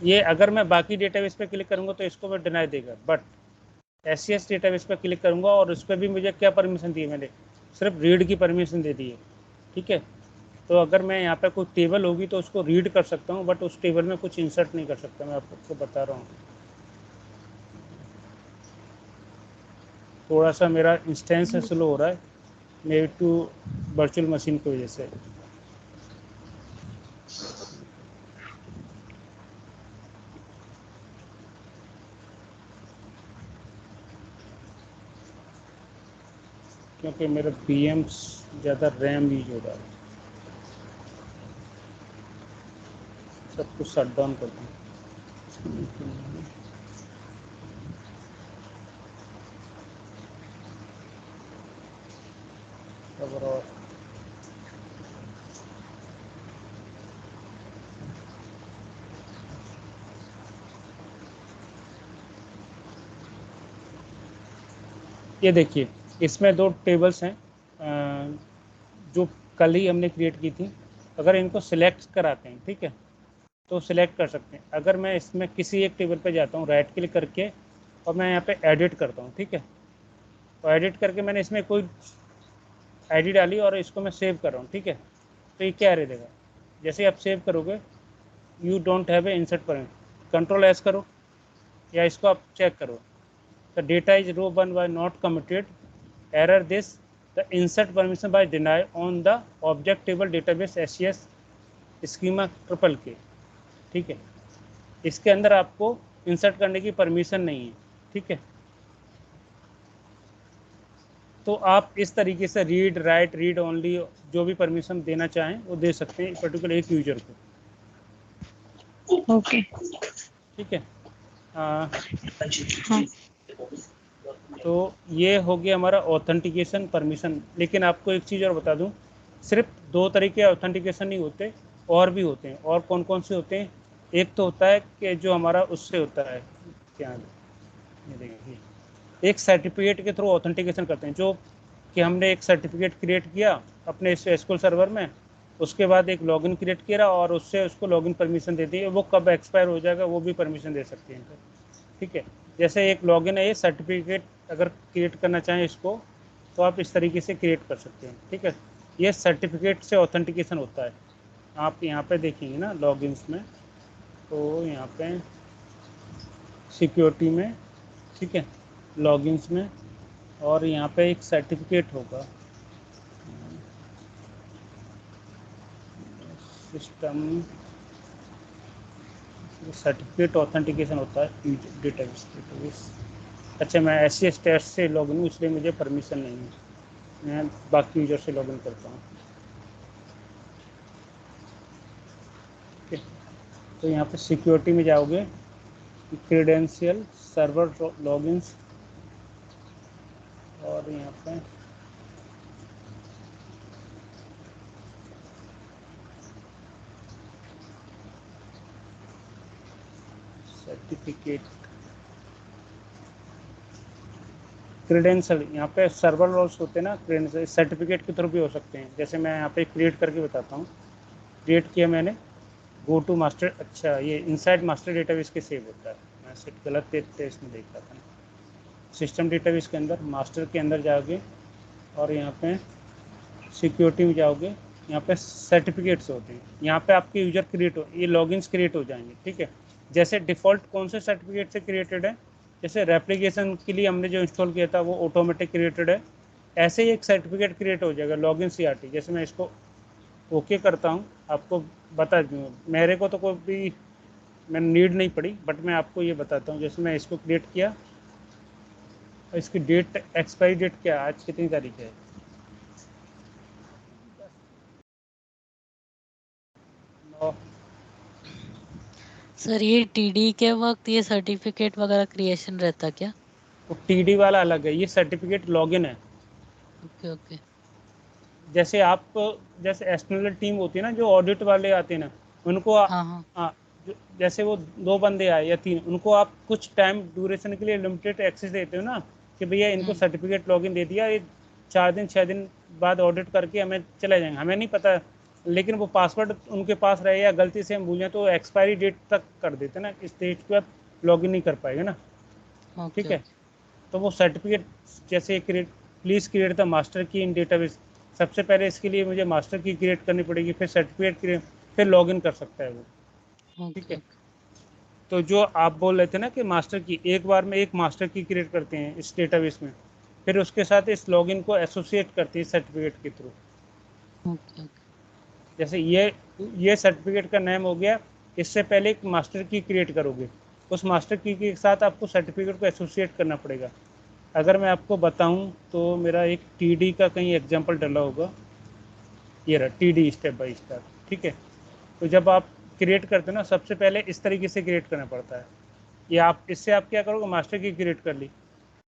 ये अगर मैं बाकी डेटाबेस पे क्लिक करूँगा तो इसको मैं डिनाई देगा, बट SCS डेटाबेस पे क्लिक करूँगा और उस पर भी मुझे क्या परमिशन दी है मैंने, सिर्फ रीड की परमिशन दे दी है, ठीक है। तो अगर मैं यहाँ पे कोई टेबल होगी तो उसको रीड कर सकता हूँ, बट उस टेबल में कुछ इंसर्ट नहीं कर सकता, मैं आपको बता रहा हूँ। थोड़ा सा मेरा इंस्टेंस स्लो हो रहा है, मे टू वर्चुअल मशीन की वजह से। क्योंकि मेरा VMs ज़्यादा रैम यूज हो रहा है, सब कुछ शट डाउन कर दूँ। और ये देखिए इसमें 2 टेबल्स हैं, जो कल ही हमने क्रिएट की थी। अगर इनको सिलेक्ट कराते हैं, ठीक है, तो सिलेक्ट कर सकते हैं। अगर मैं इसमें किसी एक टेबल पे जाता हूँ राइट क्लिक करके और मैं यहाँ पे एडिट करता हूँ, ठीक है, तो एडिट करके मैंने इसमें कोई आईडी डाली और इसको मैं सेव कर रहा हूँ, ठीक है, तो ये क्या एरर देगा? जैसे आप सेव करोगे, you don't have a insert permission, control S करो या इसको आप चेक करो, the data is row 1 by not committed, error this, the insert permission by deny on the object table database SCS schema triple K, ठीक है, इसके अंदर आपको इंसर्ट करने की परमिशन नहीं है, ठीक है। तो आप इस तरीके से रीड राइट रीड ओनली जो भी परमिशन देना चाहें वो दे सकते हैं पर्टिकुलर एक यूजर को, ओके। ठीक है। हाँ। तो ये हो गया हमारा ऑथेंटिकेशन परमिशन। लेकिन आपको एक चीज़ और बता दूं, सिर्फ 2 तरीके ऑथेंटिकेशन नहीं होते, और भी होते हैं। और कौन कौन से होते हैं? एक तो होता है कि जो हमारा उससे होता है, क्या ये देखिए, एक सर्टिफिकेट के थ्रू ऑथेंटिकेशन करते हैं, जो कि हमने एक सर्टिफिकेट क्रिएट किया अपने एसक्यूएल सर्वर में, उसके बाद एक लॉगिन क्रिएट किया और उससे उसको लॉगिन परमिशन दे दी, वो कब एक्सपायर हो जाएगा वो भी परमिशन दे सकते हैं, ठीक है। जैसे एक लॉगिन है, ये सर्टिफिकेट अगर क्रिएट करना चाहें इसको, तो आप इस तरीके से क्रिएट कर सकते हैं, ठीक है। ये सर्टिफिकेट से ऑथेंटिकेशन होता है। आप यहाँ पे देखेंगे ना लॉगिन्स में, तो यहाँ पे सिक्योरिटी में, ठीक है, लॉगिन्स में, और यहाँ पे एक सर्टिफिकेट होगा, सिस्टम सर्टिफिकेट ऑथेंटिकेशन होता है डेटाबेस। अच्छा, मैं एससीएस टेस्ट से लॉगिन हूँ इसलिए मुझे परमिशन नहीं है, मैं बाकी यूजर से लॉगिन करता हूँ, ठीक है। तो यहाँ पे सिक्योरिटी में जाओगे, क्रेडेंशियल सर्वर लॉगिन्स, और यहाँ पे सर्टिफिकेट क्रेडेंशियल, यहाँ पे सर्वर लॉग्स होते हैं ना, क्रेडेंशियल सर्टिफिकेट के थ्रू भी हो सकते हैं। जैसे मैं यहाँ पे क्रिएट करके बताता हूँ, क्रिएट किया मैंने, गो टू मास्टर, अच्छा ये इनसाइड मास्टर डेटाबेस के सेव होता है, मैं सेट गलत टेस्ट में देख रहा था। सिस्टम डेटाबेस के अंदर मास्टर के अंदर जाओगे और यहाँ पे सिक्योरिटी में जाओगे, यहाँ पे सर्टिफिकेट्स होते हैं, यहाँ पे आपके यूजर क्रिएट हो, ये लॉगिन्स क्रिएट हो जाएंगे, ठीक है। जैसे डिफ़ॉल्ट कौन से सर्टिफिकेट से क्रिएटेड है, जैसे रेप्लिकेशन के लिए हमने जो इंस्टॉल किया था वो ऑटोमेटिक क्रिएटेड है, ऐसे ही एक सर्टिफिकेट क्रिएट हो जाएगा लॉगिन सीआरटी। जैसे मैं इसको ओके करता हूँ, आपको बता दूँ, मेरे को तो कोई भी मैंने नीड नहीं पड़ी, बट मैं आपको ये बताता हूँ। जैसे मैं इसको क्रिएट किया, इसकी डेट एक्सपायरी डेट क्या, आज कितनी तारीख है? सर ये टीडी के वक्त ये सर्टिफिकेट वगैरह क्रिएशन रहता क्या? तो टीडी वाला अलग है, ये सर्टिफिकेट लॉगिन है। Okay okay. जैसे आप, जैसे एक्सटर्नल टीम होती है ना, जो ऑडिट वाले आते हैं ना, उनको हाँ हाँ। जैसे वो 2 बंदे आए या 3, उनको आप कुछ टाइम ड्यूरेशन के लिए लिमिटेड एक्सेस देते हो ना, कि भैया इनको सर्टिफिकेट लॉगिन दे दिया, ये 4 दिन 6 दिन बाद ऑडिट करके हमें चले जाएंगे, हमें नहीं पता, लेकिन वो पासवर्ड उनके पास रहे या गलती से हम भूल जाए तो एक्सपायरी डेट तक कर देते ना, इस डेट के बाद लॉगिन नहीं कर पाएगा ना, ओके ठीक है। ओके। तो वो सर्टिफिकेट जैसे create, please create the master की इन डेटाबेस, सबसे पहले इसके लिए मुझे मास्टर की क्रिएट करनी पड़ेगी, फिर सर्टिफिकेट क्रिएट, फिर लॉगिन कर सकता है वो, ठीक ओके है। ओके। तो जो आप बोल रहे थे ना कि मास्टर की, एक बार में एक मास्टर की क्रिएट करते हैं इस डेटाबेस में, फिर उसके साथ इस लॉगिन को एसोसिएट करते हैं सर्टिफिकेट के थ्रू। Okay okay. जैसे ये सर्टिफिकेट का नेम हो गया, इससे पहले एक मास्टर की क्रिएट करोगे, उस मास्टर की के साथ आपको सर्टिफिकेट को एसोसिएट करना पड़ेगा। अगर मैं आपको बताऊं तो मेरा एक टीडी का कहीं एग्जांपल डला होगा, ये रहा टीडी स्टेप बाय स्टेप, ठीक है। तो जब आप क्रिएट करते हो ना, सबसे पहले इस तरीके से क्रिएट करना पड़ता है। ये आप इससे आप क्या करोगे, मास्टर की क्रिएट कर ली,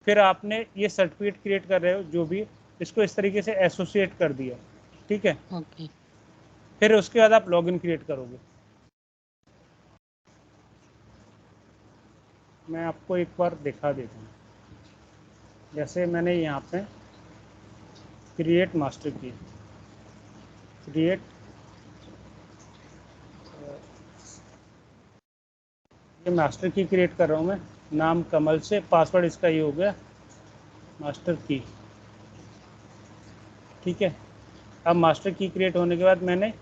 फिर आपने ये सर्टिफिकेट क्रिएट कर रहे हो जो भी, इसको इस तरीके से एसोसिएट कर दिया, ठीक है। ओके। फिर उसके बाद आप लॉगिन क्रिएट करोगे। मैं आपको एक बार दिखा देता हूँ। जैसे मैंने यहाँ पे क्रिएट मास्टर की, क्रिएट ये मास्टर की क्रिएट कर रहा हूँ मैं, नाम कमल से, पासवर्ड इसका ये हो गया मास्टर की। ठीक है, अब मास्टर की क्रिएट होने के बाद मैंने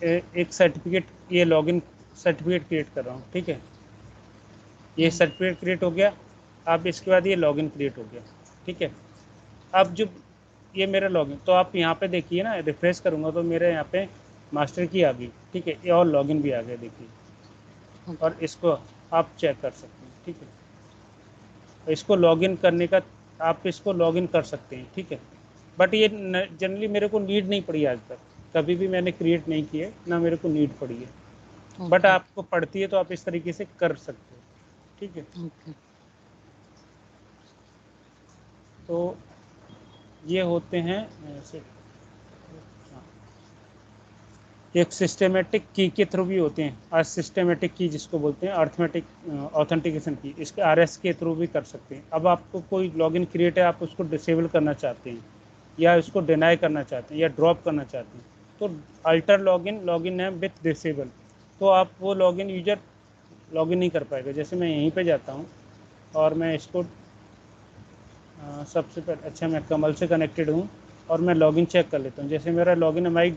एक सर्टिफिकेट, ये लॉगिन सर्टिफिकेट क्रिएट कर रहा हूँ। ठीक है, ये सर्टिफिकेट क्रिएट हो गया। अब इसके बाद ये लॉगिन क्रिएट हो गया। ठीक है, अब जो ये मेरा लॉगिन, तो आप यहाँ पे देखिए ना, रिफ्रेश करूँगा तो मेरे यहाँ पे मास्टर की आ गई। ठीक है, ये और लॉगिन भी आ गया, देखिए, और इसको आप चेक कर सकते हैं। ठीक है, इसको लॉगिन करने का, आप इसको लॉगिन कर सकते हैं। ठीक है, बट ये जनरली मेरे को नीड नहीं पड़ी आज तक, कभी भी मैंने क्रिएट नहीं किए, ना मेरे को नीड पड़ी है। बट आपको पड़ती है तो आप इस तरीके से कर सकते हो। ठीक है, तो ये होते हैं ऐसे, एक सिस्टेमेटिक की के थ्रू भी होते हैं, और सिस्टेमेटिक की जिसको बोलते हैं अर्थमेटिक ऑथेंटिकेशन की, इसके आरएस के थ्रू भी कर सकते हैं। अब आपको कोई लॉगिन क्रिएट है, आप उसको डिसेबल करना चाहते हैं, या उसको डिनाई करना चाहते हैं, या ड्रॉप करना चाहते हैं, तो alter login, login name with disable, तो आप वो लॉगिन यूजर लॉगिन नहीं कर पाएगा। जैसे मैं यहीं पे जाता हूँ और मैं इसको सबसे पहले, अच्छा मैं कमल से कनेक्टेड हूँ और मैं लॉगिन चेक कर लेता हूँ। जैसे मेरा लॉगिन है माई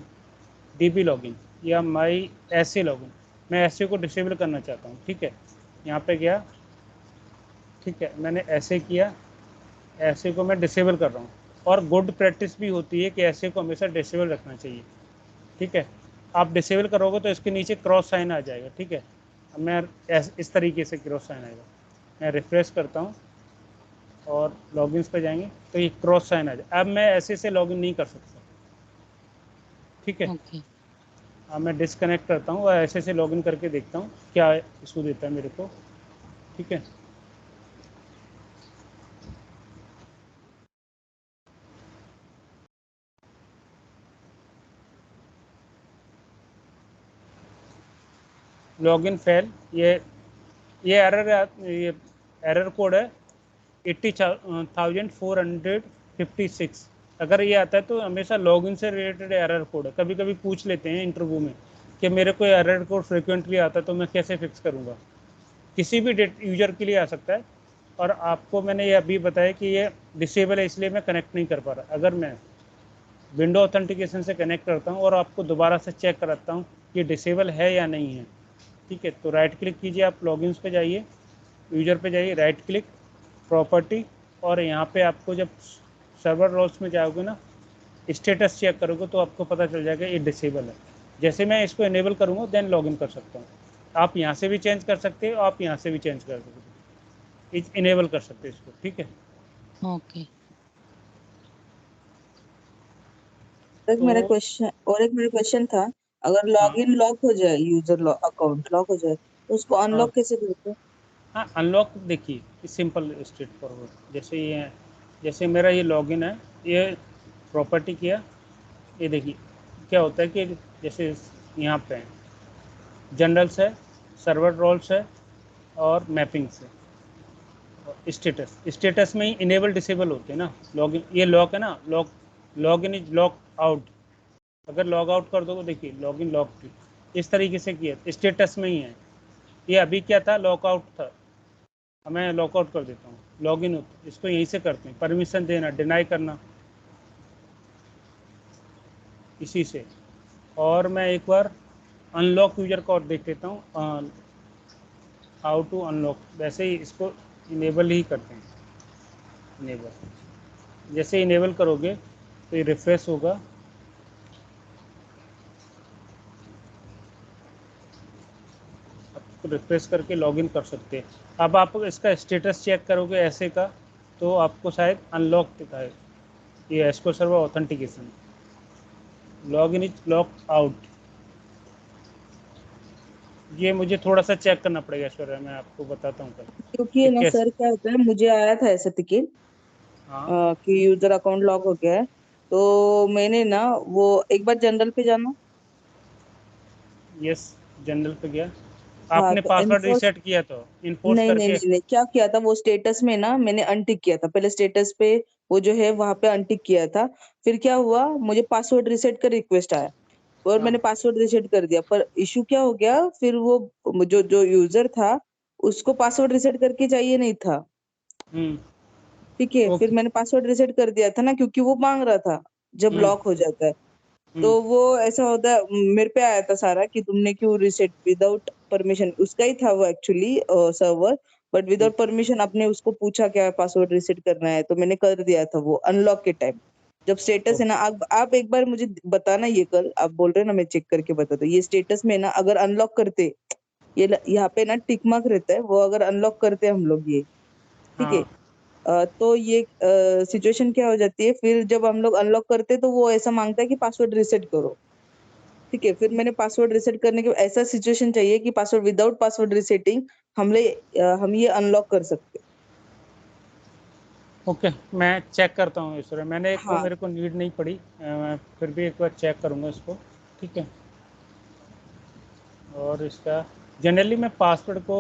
डीबी लॉगिन या माई ऐसे लॉगिन, मैं ऐसे को डिसेबल करना चाहता हूँ। ठीक है, यहाँ पे गया, ठीक है, मैंने ऐसे किया, ऐसे को मैं डिसेबल कर रहा हूँ। और गुड प्रैक्टिस भी होती है कि ऐसे को हमेशा डिसेबल रखना चाहिए। ठीक है, आप डिसेबल करोगे तो इसके नीचे क्रॉस साइन आ जाएगा। ठीक है, अब मैं इस तरीके से क्रॉस साइन आएगा, मैं रिफ्रेश करता हूँ और लॉगिन्स पे जाएंगे तो ये क्रॉस साइन आ जाए। अब मैं ऐसे से लॉगिन नहीं कर सकता। ठीक है, अब मैं डिसकनेक्ट करता हूँ और ऐसे से लॉगिन करके देखता हूँ क्या इशू देता है मेरे को। ठीक है, लॉगिन फेल, ये एरर कोड है 80,456। अगर ये आता है तो हमेशा लॉगिन से रिलेटेड एरर कोड है। कभी कभी पूछ लेते हैं इंटरव्यू में कि मेरे को एरर कोड फ्रिक्वेंटली आता है तो मैं कैसे फिक्स करूँगा। किसी भी यूजर के लिए आ सकता है, और आपको मैंने ये अभी बताया कि ये डिसेबल है, इसलिए मैं कनेक्ट नहीं कर पा रहा। अगर मैं विंडो ऑथेंटिकेशन से कनेक्ट करता हूँ और आपको दोबारा से चेक कराता हूँ कि डिसेबल है या नहीं है। ठीक है, तो राइट क्लिक कीजिए, आप लॉगिन्स पे जाइए, यूजर पे जाइए, राइट क्लिक, प्रॉपर्टी, और यहाँ पे आपको जब सर्वर रोल्स में जाओगे ना, स्टेटस चेक करोगे तो आपको पता चल जाएगा ये डिसेबल है। जैसे मैं इसको इनेबल करूँगा देन लॉगिन कर सकता हूँ। आप यहाँ से भी चेंज कर सकते हो, आप यहाँ से भी चेंज कर सकते हो, इनेबल कर सकते हो इसको। ठीक है, ओके। एक मेरा तो क्वेश्चन था, अगर हाँ लॉगिन लॉक हो जाए, यूजर अकाउंट लॉक हो जाए, तो उसको हाँ अनलॉक कैसे करते हैं? हाँ, अनलॉक देखिए सिंपल स्ट्रेट फॉरवर्ड। जैसे ये, जैसे मेरा ये लॉगिन है, ये प्रॉपर्टी किया, ये देखिए क्या होता है कि जैसे यहाँ पे जनरल्स है, सर्वर रोल्स है, और मैपिंग्स है, स्टेटस में ही इनेबल डिसेबल होते हैं ना। लॉगिन, ये लॉक है ना, लॉगिन इज लॉक आउट। अगर लॉग आउट कर दो तो देखिए लॉगिन लॉक, इस तरीके से किया, स्टेटस में ही है। ये अभी क्या था, लॉकआउट था, मैं लॉकआउट कर देता हूँ, लॉगिन होता, इसको यहीं से करते हैं, परमिशन देना, डिनाई करना, इसी से। और मैं एक बार अनलॉक यूजर का और देख लेता हूँ, हाउ टू अनलॉक, वैसे ही इसको इनेबल ही करते हैं। इनेबल, जैसे इनेबल करोगे तो ये रिफ्रेश होगा, आपको रिफ्रेश करके लॉगिन कर सकते हैं। अब आप इसका स्टेटस चेक करोगे ऐसे का, तो आपको शायद अनलॉक दिखाए, ये SQL server authentication, login is lock out. ये मुझे थोड़ा सा चेक करना पड़ेगा ऐश्वर्या, मैं आपको बताता हूँ कल क्योंकि कि है ना कैसे। सर, क्या होता है, मुझे आया था ऐसा टिकट हाँ, कि यूजर अकाउंट लॉक हो गया है, तो मैंने ना वो एक बार जनरल पे जाना। यस, जनरल पे गया, हाँ आपने तो पासवर्ड इन्फोर्स, रीसेट किया तो इन्फोर्स नहीं नहीं करके। नहीं नहीं, क्या किया था वो स्टेटस में ना, मैंने अनटिक किया था पहले स्टेटस पे, वो जो है वहां पे अनटिक किया था। फिर क्या हुआ, मुझे पासवर्ड रिसेट का रिक्वेस्ट आया और हाँ। मैंने पासवर्ड रिसेट कर दिया, पर इशू क्या हो गया, फिर वो जो जो यूजर था उसको पासवर्ड रिसेट करके चाहिए नहीं था। हम्म। ठीक है, फिर ओके। मैंने पासवर्ड रिसेट कर दिया था ना, क्योंकि वो मांग रहा था जब हम्म। लॉक हो जाता है। हम्म। तो वो ऐसा होता है, मेरे पे आया था सारा कि तुमने क्यों रिसेट विदाउट परमिशन, उसका ही था वो actually server, but hmm. Without permission आपने उसको पूछा क्या पासवर्ड रिसेट करना है, तो मैंने कर दिया था वो अनलॉक के टाइम। जब स्टेटस है ना, आप एक बार मुझे बताना, ये कल आप बोल रहे हैं ना, मैं चेक करके बताता हूँ। ये स्टेटस में ना अगर अनलॉक करते, यहाँ पे ना टिक मार्क रहता है, वो अगर अनलॉक करते हम लोग ये, ठीक है, हाँ। तो ये सिचुएशन क्या हो जाती है, फिर जब हम लोग अनलॉक करते हैं तो वो ऐसा मांगता है कि पासवर्ड रिसेट करो। ठीक है, फिर मैंने पासवर्ड रिसेट करने के, ऐसा सिचुएशन चाहिए कि पासवर्ड, विदाउट पासवर्ड रिसेटिंग हम ये अनलॉक कर सकते ओके, मैं चेक करता हूँ इस, मैंने हैं। एक को हाँ मेरे को नीड नहीं पड़ी, मैं फिर भी एक बार चेक करूँगा इसको। ठीक है। और इसका जनरली मैं पासवर्ड को,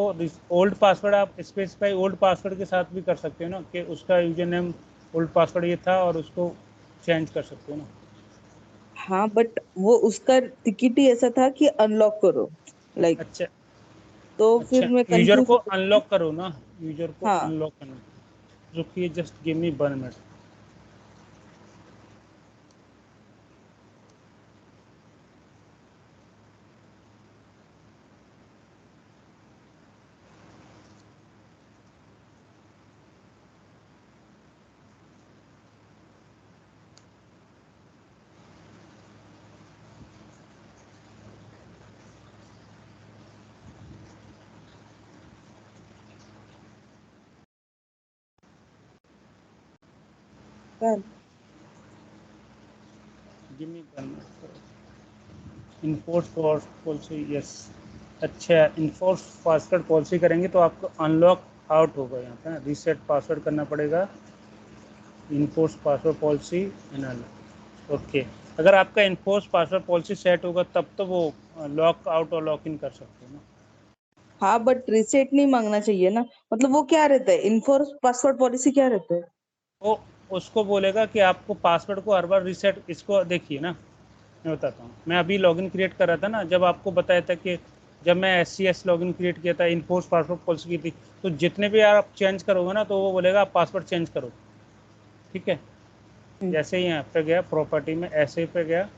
ओल्ड पासवर्ड आप स्पेसिफाई ओल्ड पासवर्ड के साथ भी कर सकते हो ना, कि उसका यूजर नेम ओल्ड पासवर्ड ये था और उसको चेंज कर सकते हो ना। हाँ, बट वो उसका टिकट ही ऐसा था कि अनलॉक करो, लाइक, अच्छा। तो फिर अच्छा, मैं यूजर कंफ्यूज को हो गई। अनलॉक करो ना, यूजर को हाँ अनलॉक करना। रुकिए, जस्ट गिव मी 1 मिनट। हाँ। Give me 1 minute. Enforce policy, yes. अच्छा, इन्फोर्स पासवर्ड पॉलिसी करेंगे तो आपको अनलॉक आउट होगा, यहाँ पे रीसेट पासवर्ड करना पड़ेगा। Enforce password policy and, okay. अगर आपका इन्फोर्स पासवर्ड पॉलिसी सेट होगा तब तो वो लॉक आउट और लॉक इन कर सकते हो ना। हाँ, बट रिसेट नहीं मांगना चाहिए ना, मतलब वो क्या रहता है, इन्फोर्स पासवर्ड पॉलिसी क्या रहता है। वो उसको बोलेगा कि आपको पासवर्ड को हर बार रीसेट, इसको देखिए ना, मैं बताता हूँ। मैं अभी लॉगिन क्रिएट कर रहा था ना, जब आपको बताया था कि जब मैं SCS लॉगिन क्रिएट किया था, इन्फोर्स पासवर्ड पॉलिसी की थी, तो जितने भी आप चेंज करोगे ना तो वो बोलेगा आप पासवर्ड चेंज करो। ठीक है। हम्म, जैसे ही यहाँ पे गया प्रॉपर्टी में, ऐसे पे गया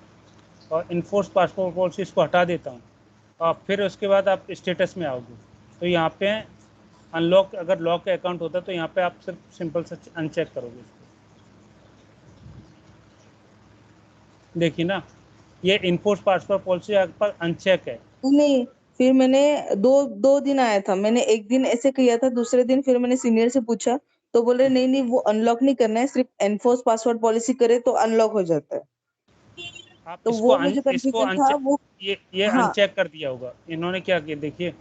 और इन्फोर्स पासवर्ड पॉलिसी इसको हटा देता हूँ, और फिर उसके बाद आप स्टेटस में आओगे तो यहाँ पे अनलॉक, अगर लॉक का अकाउंट होता है तो यहाँ पे आप सिर्फ सिंपल से अनचेक करोगे इसको। देखिए ना, ये इन्फोर्स पासवर्ड पॉलिसी आपके पास अनचेक है। नहीं, फिर मैंने दो दो दिन आया था, मैंने एक दिन ऐसे किया था, दूसरे दिन फिर मैंने सीनियर से पूछा, तो बोले नहीं नहीं, वो अनलॉक नहीं करना है, सिर्फ एनफोर्स पासवर्ड पॉलिसी करे तो अनलॉक हो जाता है। आप तो इसको वो मुझे इसको कंफ्यूजन था वो। ये हाँ अनचेक कर दिया होगा इन्होंने। क्या किया देखिए,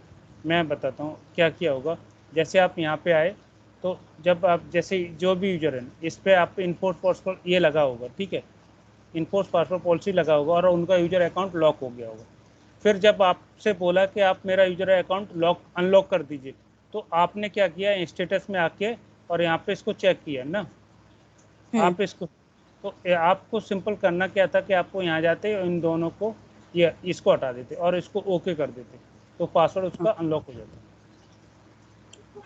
मैं बताता हूँ क्या किया होगा। जैसे आप यहाँ पे आए, तो जब आप जैसे जो भी यूजर है इस पे आप इन्फोर्स पासवर्ड ये लगा होगा, ठीक है, इन्फोर्स पासवर्ड पॉलिसी लगा होगा और उनका यूजर अकाउंट लॉक हो गया होगा। फिर जब आपसे बोला कि आप मेरा यूजर अकाउंट लॉक अनलॉक कर दीजिए, तो आपने क्या किया, स्टेटस में आके और यहाँ पे इसको चेक किया ना, हम्म आप इसको, तो आपको सिंपल करना क्या था कि आपको यहाँ जाते इन दोनों को, ये इसको हटा देते और इसको ओके कर देते, तो पासवर्ड उसका अनलॉक हो जाता।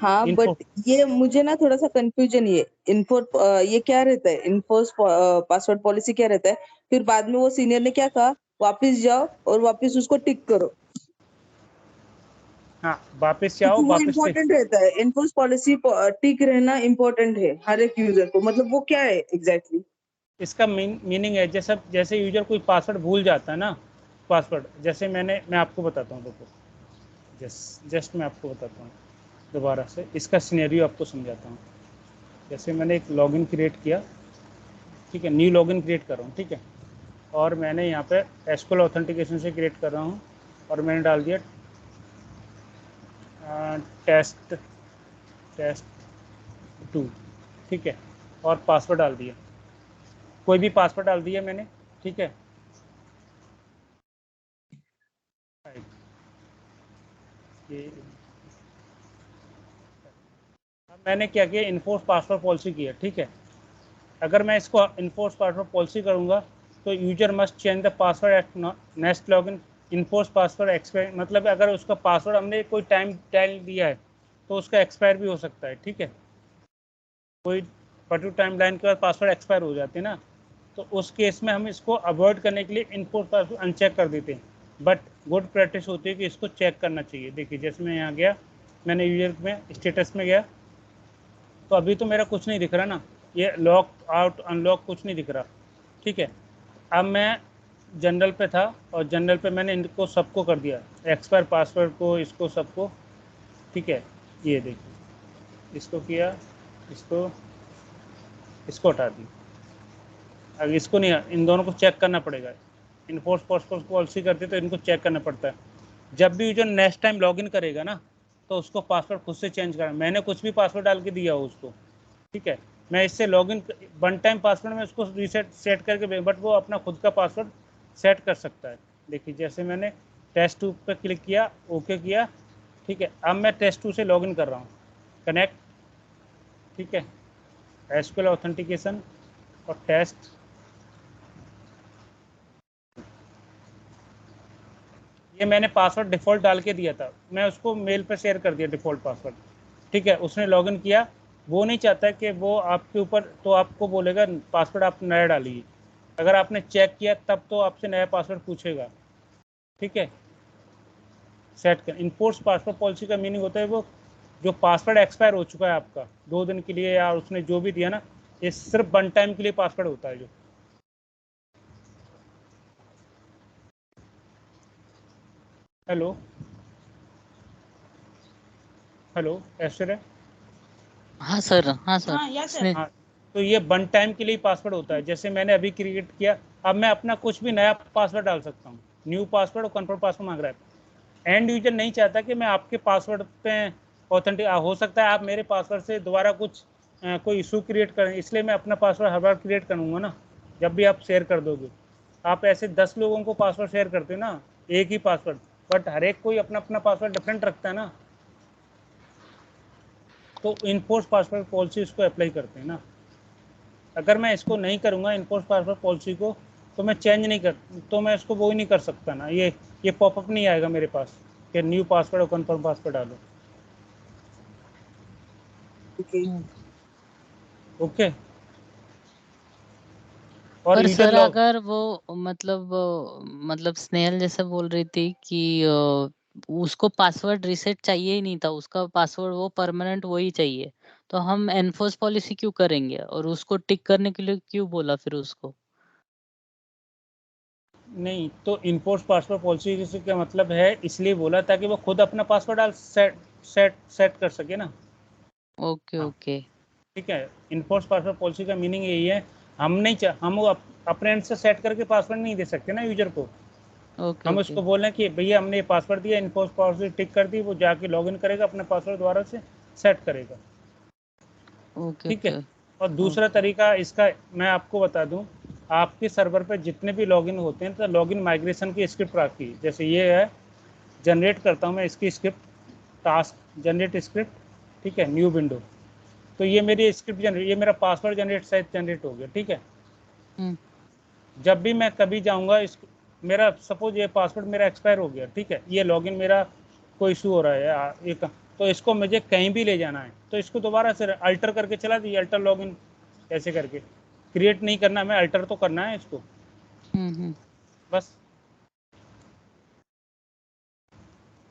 हाँ, इन्फो, बट ये मुझे ना थोड़ा सा कंफ्यूजन, ये इन्फो ये क्या रहता है, इन्फोर्स पासवर्ड पॉलिसी क्या रहता है। फिर बाद में वो सीनियर ने क्या कहा, वापस जाओ और वापस उसको टिक करो, हाँ वापस क्योंकि जाओ, वो वापस से। इम्पोर्टेंट रहता है, इन्फोर्स पॉलिसी टिक रहना इम्पोर्टेंट है हर एक यूजर को, मतलब वो क्या है एग्जैक्टली exactly? इसका मीनिंग है, जैसे जैसे यूजर कोई पासवर्ड भूल जाता है ना, पासवर्ड, जैसे मैं आपको बताता हूँ, देखो, जस्ट मैं आपको बताता हूँ दोबारा से इसका सिनेरियो आपको समझाता हूँ। जैसे मैंने एक लॉगिन क्रिएट किया, ठीक है, न्यू लॉगिन क्रिएट कर रहा हूँ, ठीक है, और मैंने यहाँ पे एसक्यूएल ऑथेंटिकेशन से क्रिएट कर रहा हूँ और मैंने डाल दिया टेस्ट टेस्ट 2, ठीक है, और पासवर्ड डाल दिया, कोई भी पासवर्ड डाल दिया मैंने, ठीक है। ये अब मैंने क्या किया, इन्फोर्स पासवर्ड पॉलिसी की है, ठीक है। अगर मैं इसको इन्फोर्स पासवर्ड पॉलिसी करूँगा तो user must change the password at next login. Enforce password expire मतलब अगर उसका पासवर्ड हमने कोई टाइम दिया है तो उसका एक्सपायर भी हो सकता है, ठीक है। कोई पर्टिकुलर टाइम लाइन के बाद पासवर्ड एक्सपायर हो जाते हैं ना, तो उस केस में हम इसको अवॉइड करने के लिए इन्फोर्स पासवर्ड अनचेक कर देते हैं। बट गुड प्रैक्टिस होती है कि इसको चेक करना चाहिए। देखिए जैसे मैं यहाँ गया, मैंने यूजर में स्टेटस में गया, तो अभी तो मेरा कुछ नहीं दिख रहा ना, ये लॉक आउट अनलॉक कुछ नहीं दिख रहा, ठीक है। अब मैं जनरल पे था और जनरल पे मैंने इनको सबको कर दिया, एक्सपायर पासवर्ड को, इसको सबको, ठीक है। ये देखिए इसको किया, इसको हटा दी। अब इसको नहीं, इन दोनों को चेक करना पड़ेगा। इन्फोर्स पासवर्ड पॉलिसी करते तो इनको चेक करना पड़ता है। जब भी यूजर नेक्स्ट टाइम लॉगिन करेगा ना, तो उसको पासवर्ड खुद से चेंज करना। मैंने कुछ भी पासवर्ड डाल के दिया हो उसको, ठीक है, मैं इससे लॉगिन वन टाइम पासवर्ड में उसको रीसेट सेट करके, बट वो अपना खुद का पासवर्ड सेट कर सकता है। देखिए जैसे मैंने टेस्ट 2 पर क्लिक किया, ओके किया, ठीक है। अब मैं टेस्ट 2 से लॉगिन कर रहा हूँ, कनेक्ट, ठीक है, एसक्यूएल ऑथेंटिकेशन और टेस्ट। ये मैंने पासवर्ड डिफ़ॉल्ट डाल के दिया था, मैं उसको मेल पर शेयर कर दिया डिफ़ॉल्ट पासवर्ड, ठीक है। उसने लॉगिन किया, वो नहीं चाहता कि वो आपके ऊपर, तो आपको बोलेगा पासवर्ड आप नया डालिए। अगर आपने चेक किया तब तो आपसे नया पासवर्ड पूछेगा, ठीक है। सेट कर इन्फोर्स पासवर्ड पॉलिसी का मीनिंग होता है वो जो पासवर्ड एक्सपायर हो चुका है आपका 2 दिन के लिए, या उसने जो भी दिया ना, ये सिर्फ वन टाइम के लिए पासवर्ड होता है जो। Hello hello Aishwarya. हाँ सर, हाँ सर। हाँ या सर। इसने हाँ, तो ये वन टाइम के लिए पासवर्ड होता है। जैसे मैंने अभी क्रिएट किया, अब मैं अपना कुछ भी नया पासवर्ड डाल सकता हूँ। न्यू पासवर्ड और कंफर्म पासवर्ड मांग रहा है। एंड यूजर नहीं चाहता कि मैं आपके पासवर्ड पे ऑथेंटिक, हो सकता है आप मेरे पासवर्ड से दोबारा कुछ कोई इशू क्रिएट करें, इसलिए मैं अपना पासवर्ड हर बार क्रिएट करूँगा ना, जब भी आप शेयर कर दोगे। आप ऐसे 10 लोगों को पासवर्ड शेयर करते हो ना, एक ही पासवर्ड, बट हर एक कोई अपना अपना पासवर्ड डिफरेंट रखता है ना, तो इन्फोर्स पासवर्ड पॉलिसी इसको अप्लाई करते हैं ना। अगर मैं इसको नहीं करूँगा इन्फोर्स पासवर्ड पॉलिसी को, तो मैं चेंज नहीं कर, तो मैं इसको वो ही नहीं कर सकता ना, ये पॉपअप नहीं आएगा मेरे पास कि न्यू पासवर्ड और कंफर्म पासवर्ड डालो। ओके। ओके। और पर यूजर सर लॉग, अगर वो मतलब स्नेहल जैसे बोल रही थी कि उसको पासवर्ड रीसेट चाहिए ही नहीं था, उसका पासवर्ड वो परमानेंट वही चाहिए, तो हम एनफोर्स पॉलिसी क्यों करेंगे और उसको टिक करने के लिए क्यों बोला फिर उसको? नहीं तो इन्फोर्स पासवर्ड पॉलिसी का मतलब है, इसलिए बोला ताकि वो खुद अपना पासवर्ड डाल सेट कर सके ना। ओके हाँ, ओके ठीक है। इन्फोर्स पासवर्ड पॉलिसी का मीनिंग यही है, हम नहीं हम अपने एंड से सेट करके पासवर्ड नहीं दे सकते ना यूजर को। ओके हम ओके उसको बोल रहे हैं कि भैया हमने ये पासवर्ड दिया, इन्फोर्स पॉलिसी टिक कर दी, वो जाके लॉगिन करेगा, अपना पासवर्ड दोबारा से सेट करेगा, ओके ठीक है। ओके और दूसरा ओके तरीका इसका मैं आपको बता दूं, आपके सर्वर पर जितने भी लॉगिन होते हैं तो लॉगिन माइग्रेशन की स्क्रिप्ट रखी, जैसे ये है, जनरेट करता हूँ मैं इसकी स्क्रिप्ट, टास्क जनरेट स्क्रिप्ट, ठीक है, न्यू विंडो। तो ये मेरी स्क्रिप्ट जनरेट, ये मेरा पासवर्ड जनरेट शायद जनरेट हो गया, ठीक है। हम्म जब भी मैं कभी जाऊंगा, इस मेरा सपोज ये पासवर्ड मेरा एक्सपायर हो गया, ठीक है, ये लॉगिन मेरा कोई इशू हो रहा है एक, तो इसको मुझे कहीं भी ले जाना है, तो इसको दोबारा से अल्टर करके चला दी, अल्टर लॉगिन ऐसे करके, क्रिएट नहीं करना, मैं अल्टर तो करना है इसको, हम्म। बस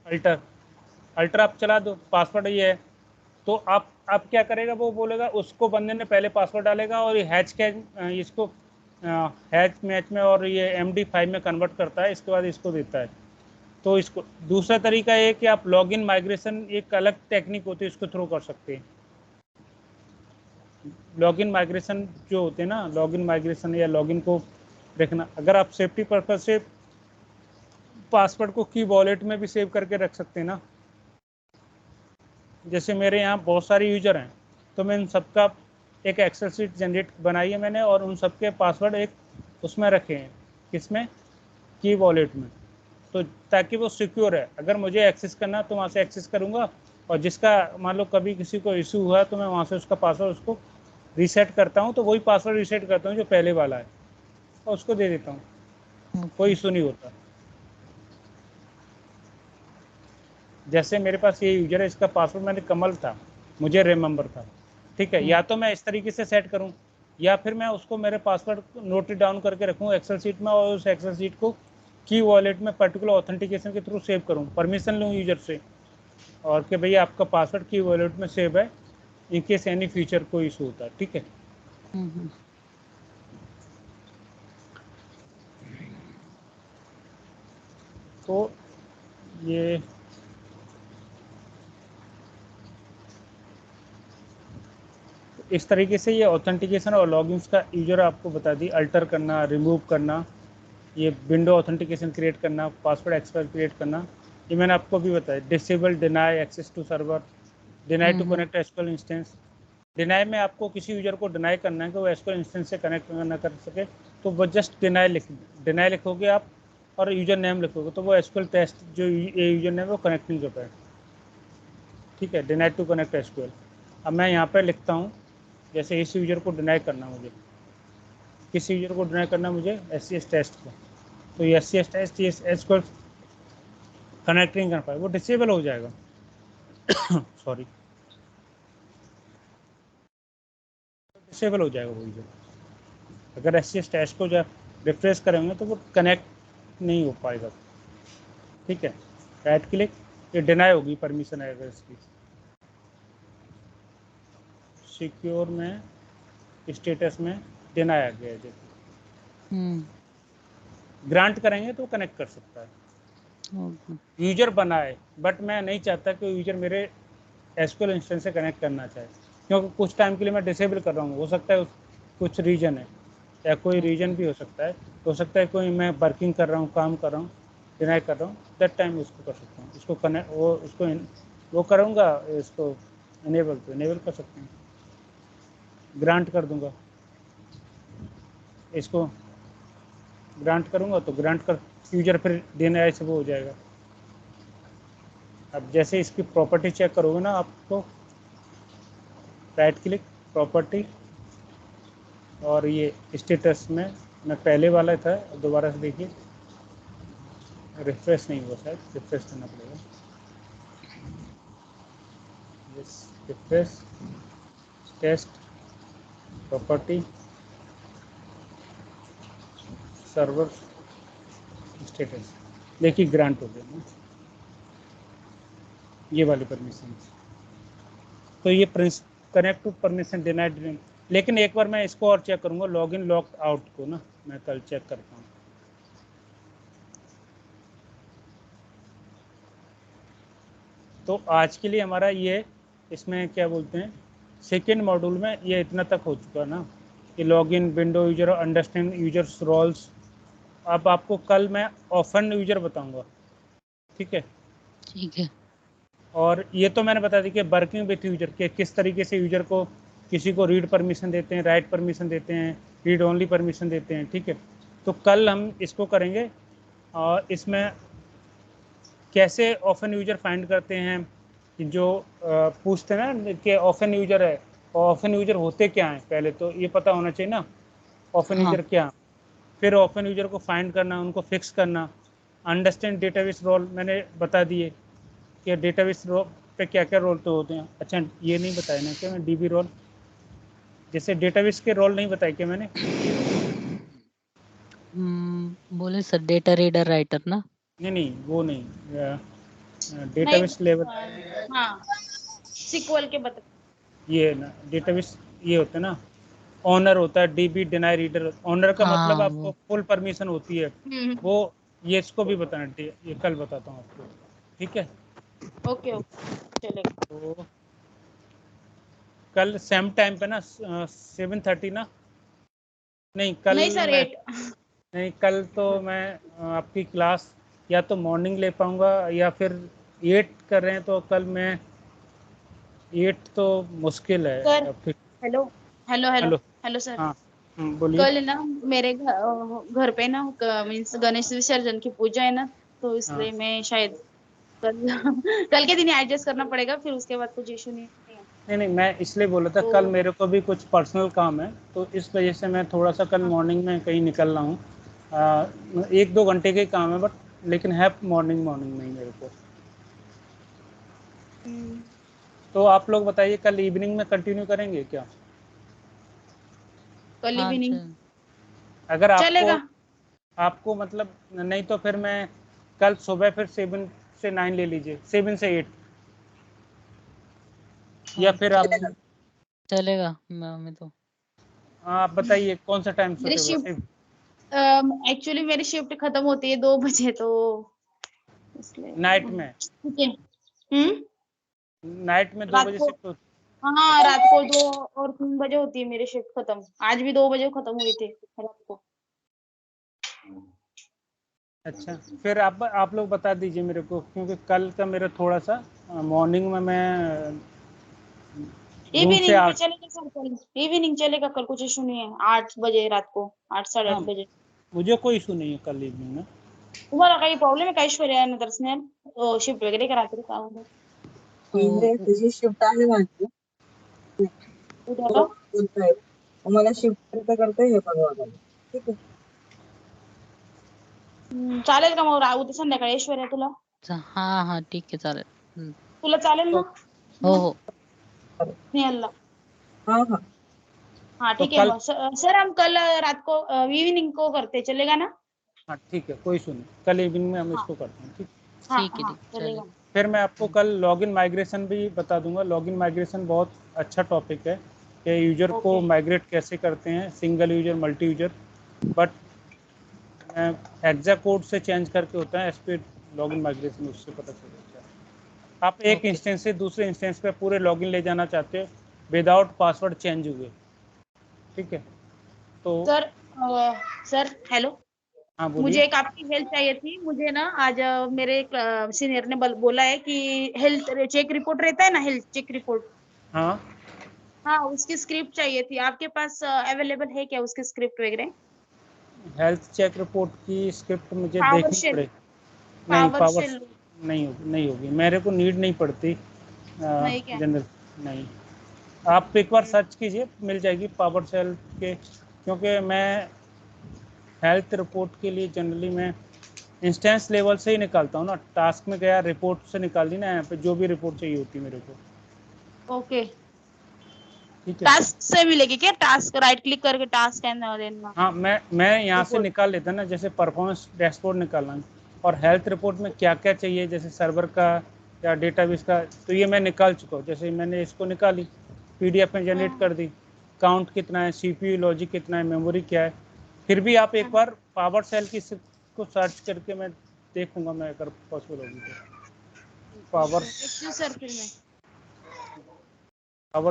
अल्टर अल्टर आप चला दो, पासवर्ड ये है। तो आप क्या करेगा, वो बोलेगा, उसको बंदे ने पहले पासवर्ड डालेगा और ये हैच कैच इसको हैच मैच में और ये MD5 में कन्वर्ट करता है, इसके बाद इसको देता है। तो इसको दूसरा तरीका ये कि आप लॉगिन माइग्रेशन, एक अलग टेक्निक होती है, इसको थ्रू कर सकते हैं। लॉगिन माइग्रेशन जो होते हैं ना, लॉगिन माइग्रेशन या लॉगिन को देखना, अगर आप सेफ्टी पर्पज से पासवर्ड को की वॉलेट में भी सेव करके रख सकते हैं ना, जैसे मेरे यहाँ बहुत सारे यूजर हैं, तो मैं इन सबका एक एक्सेल शीट जनरेट बनाई है मैंने, और उन सबके पासवर्ड एक उसमें रखे हैं, किसमें, की वॉलेट में। तो ताकि वो सिक्योर है, अगर मुझे एक्सेस करना तो वहाँ से एक्सेस करूँगा, और जिसका मान लो कभी किसी को इशू हुआ तो मैं वहाँ से उसका पासवर्ड उसको रीसेट करता हूँ, तो वही पासवर्ड रीसेट करता हूँ जो पहले वाला है और उसको दे देता हूँ, कोई इशू नहीं होता। जैसे मेरे पास ये यूजर है, इसका पासवर्ड मैंने कमल था, मुझे रिमेंबर था, ठीक है। या तो मैं इस तरीके से सेट करूं, या फिर मैं उसको मेरे पासवर्ड नोट डाउन करके रखूं एक्सेल शीट में, और उस एक्सेल शीट को की वॉलेट में पर्टिकुलर ऑथेंटिकेशन के थ्रू सेव करूं, परमिशन लूं यूजर से, और कि भैया आपका पासवर्ड की वॉलेट में सेव है इन केस एनी फ्यूचर कोई इशू होता है, ठीक है। तो ये इस तरीके से ये ऑथेंटिकेशन और लॉगिन्स का यूजर आपको बता दी, अल्टर करना, रिमूव करना, ये विंडो ऑथेंटिकेशन क्रिएट करना, पासवर्ड एक्सपायर क्रिएट करना, ये मैंने आपको भी बताया। Disable deny access to server, deny to connect SQL instance. Deny में आपको किसी यूजर को डिनाई करना है कि वो एसक्यूएल इंस्टेंस से कनेक्ट ना कर सके, तो वो जस्ट डिनाई लिखोगे आप और यूजर नेम लिखोगे, तो वो एसक्यूएल टेस्ट जो ये यूजर नेम वो कनेक्ट नहीं कर पाए, ठीक है। Deny to connect SQL. अब मैं यहाँ पर लिखता हूँ, जैसे इस यूजर को डिनाई करना, मुझे किस यूजर को डिनाई करना, मुझे SCS टेस्ट को, तो ये SCS टेस्ट ये एसक्यूएल कनेक्ट नहीं कर पाए, वो डिसेबल हो जाएगा। सॉरी, डिसेबल हो जाएगा वो यूजर। अगर SCS टेस्ट को जब रिफ्रेश करेंगे तो वो कनेक्ट नहीं हो पाएगा, ठीक है। राइट क्लिक, ये डिनाई होगी, परमिशन आएगा इसकी। सिक्योर में स्टेटस में डिनाई आ गया, देखो ग्रांट करेंगे तो कनेक्ट कर सकता है। यूजर बनाए, बट मैं नहीं चाहता कि यूजर मेरे एसक्यूएल इंस्टेंस से कनेक्ट करना चाहे, क्योंकि कुछ टाइम के लिए मैं डिसेबल कर रहा हूँ, हो सकता है कुछ रीजन है, या कोई रीजन भी हो सकता है कोई मैं वर्किंग कर रहा हूँ, काम कर रहा हूँ, डिनाई कर रहा हूँ, दैट टाइम उसको कर सकता हूँ, इसको कनेक्ट वो करूँगा, इसको इनेबल कर सकते हैं, ग्रांट कर दूंगा, इसको ग्रांट करूँगा तो ग्रांट कर यूजर फिर डिनाई से वो हो जाएगा। अब जैसे इसकी प्रॉपर्टी चेक करोगे ना, आपको राइट क्लिक प्रॉपर्टी, और ये स्टेटस में मैं पहले वाला था, दोबारा से देखिए, रिफ्रेश नहीं हुआ, शायद रिफ्रेश करना पड़ेगा। Refresh test property server status, देखिए ग्रांट हो गया ना ये वाली परमिशन। तो ये कनेक्ट टू परमिशन डिनाइड, लेकिन एक बार मैं इसको और चेक करूंगा, लॉगिन लॉग आउट को ना, मैं कल चेक करता हूँ। तो आज के लिए हमारा ये, इसमें क्या बोलते हैं, सेकेंड मॉड्यूल में ये इतना तक हो चुका ना, कि login, window user, understand users roles. अब आपको कल मैं ऑफन यूजर बताऊंगा, ठीक है। ठीक है। और ये तो मैंने बता दी कि वर्किंग विथ यूजर के किस तरीके से यूजर को किसी को रीड परमिशन देते हैं, राइट परमिशन देते हैं, रीड ओनली परमिशन देते हैं, ठीक है। तो कल हम इसको करेंगे, और इसमें कैसे ऑफन यूजर फाइंड करते हैं, कि जो पूछते हैं ना कि ऑफन यूजर है, और ऑफन यूजर होते क्या हैं, पहले तो ये पता होना चाहिए ना ऑफन यूजर क्या, फिर ऑफन यूजर को फाइंड करना, उनको फिक्स करना। अंडरस्टैंड डेटाबेस रोल मैंने बता दिए कि डेटाबेस रोल पे क्या क्या रोल तो होते हैं। अच्छा, ये नहीं बताया ना क्या मैं, DB रोल, जैसे डेटाबेस के रोल नहीं बताए क्या मैंने? बोले सर डेटा रीडर राइटर ना? नहीं वो नहीं, डेटाबेस लेवल, हाँ SQL के बता, ये ना डेटाबेस ये होता है ना, ऑनर होता है, DB डिनाई रीडर। ऑनर का मतलब आपको फुल परमिशन होती है, वो ये इसको भी बताना, ये कल बताता हूँ आपको, ठीक है। ओके चलेगा। तो कल सेम टाइम पे ना 7:30 ना, नहीं कल नहीं सर, मैं 8 नहीं, कल तो मैं आपकी क्लास या तो मॉर्निंग ले पाऊंगा, या फिर 8 कर रहे हैं तो कल मैं 8 तो मुश्किल है। सर। फिर hello hello hello hello, hello sir. हाँ बोलिए। कल ना मेरे घर पे ना मीन्स गणेश विसर्जन की पूजा है ना, तो इसलिए मैं शायद कल कल के दिन एडजस्ट करना पड़ेगा, फिर उसके बाद कुछ इशू नहीं है। नहीं, मैं इसलिए बोला था तो कल मेरे को भी कुछ पर्सनल काम है, तो इस वजह से मैं थोड़ा सा कल मॉर्निंग में कहीं निकल रहा हूँ। 1-2 घंटे के काम है, बट लेकिन है मॉर्निंग में ही मेरे को। तो आप लोग बताइए कल इवनिंग में कंटिन्यू करेंगे क्या? कल हाँ इवनिंग अगर चलेगा। आपको मतलब, नहीं तो फिर मैं कल सुबह फिर 7 से 9 ले लीजिए, 7 से 8, या फिर आप चलेगा हमें तो। आप बताइए कौन सा टाइम मेरी सूटेबल? शिफ्ट एक्चुअली मेरी शिफ्ट खत्म होती है 2 बजे, तो इसलिए नाइट में? ठीक है। नाइट में 2 रात बजे को, शिफ्ट होती? हाँ रात को 2 और 3 बजे होती है मेरी शिफ्ट खत्म। आज भी 2 बजे खत्म हुई थी रात को। अच्छा, फिर आप लोग बता दीजिए मेरे को, क्योंकि कल का मेरा थोड़ा सा मॉर्निंग में मैं रूम से इवनिंग आ। पे चलेगा सर, कल इवनिंग चलेगा, कल कुछ इशू नहीं है। 8 बजे रात को, 8 साढ़े हाँ, 8 बजे। मुझे कोई इशू नहीं है कल इवनिंग में। तुम्हाला काही प्रॉब्लेम आहे का ऐश्वर्या नंतर स्नेहल शिफ्ट वगैरे का रात्री काम होतं? त्याची शिफ्ट आहे माझी, उद्या तो का? बोलतोय मला शिफ्ट करता करता हे बघावं लागेल. ठीक आहे. चालेल का मग उद्या संध्याकाळी ऐश्वर्या तुला? हाँ ठीक है चालेल. तुला चालेल ना? हो हो. स्नेहलला? हाँ हाँ हाँ तो ठीक है कल, मग सर हम कल रात को इवनिंग को करते, चलेगा ना? हाँ ठीक है, कोई इशू नहीं, कल इवनिंग में हम हाँ इसको करते हैं, ठीक। हाँ ठीक है हाँ ठीक चलेगा। चलिए. फिर मैं आपको कल लॉगिन माइग्रेशन भी बता दूंगा। लॉगिन माइग्रेशन बहुत अच्छा टॉपिक है कि यूजर को ओके माइग्रेट कैसे करते हैं, single user, multi user, but hexa code से चेंज करके होता है एसपी लॉगिन माइग्रेशन, उससे पता चल जाता है। आप एक ओके. इंस्टेंस से दूसरे इंस्टेंस पे पूरे लॉगिन ले जाना चाहते हो विदाउट पासवर्ड चेंज हुए, ठीक है? तो सर हेलो, हाँ मुझे बोलिए। एक आपकी हेल्प चाहिए थी। मुझे ना आज मेरे सीनियर ने बोला है कि हेल्थ चेक रिपोर्ट रहता है ना, हेल्थ चेक रिपोर्ट, हाँ, हाँ उसकी स्क्रिप्ट चाहिए थी। आपके पास अवेलेबल है क्या उसकी स्क्रिप्ट वगैरह? हेल्थ चेक रिपोर्ट की स्क्रिप्ट मुझे पावर देखनी शेल, पड़ेगी। नहीं, पावर शेल नहीं होगी, मेरे को नीड नहीं पड़ती नहीं क्या? जनरल। नहीं, आप एक बार सर्च कीजिए, मिल जाएगी पावर सेल के, क्योंकि मैं हेल्थ रिपोर्ट के लिए जनरली मैं इंस्टेंस लेवल से ही निकालता हूँ ना। टास्क में गया, रिपोर्ट से निकाल दी ना, यहाँ पे जो भी रिपोर्ट चाहिए होती है मेरे को, ओके, ठीक है? टास्क से मिलेगी क्या? टास्क राइट क्लिक करके टास्क एंड देना हाँ, मैं यहाँ से रिपोर्ट। निकाल लेता ना, जैसे परफॉर्मेंस डैशबोर्ड निकालना, और हेल्थ रिपोर्ट में क्या क्या चाहिए, जैसे सर्वर का या डेटाबेस का, तो ये मैं निकाल चुका हूँ। जैसे मैंने इसको निकाली, पीडीएफ में जनरेट कर दी, काउंट कितना है, सीपीयू लॉजिक कितना है, मेमोरी क्या है। फिर भी आप एक बार पावर सेल की को सर्च करके मैं देखूंगा, मैं अगर पॉसिबल होगी तो पावर सर फिर मैं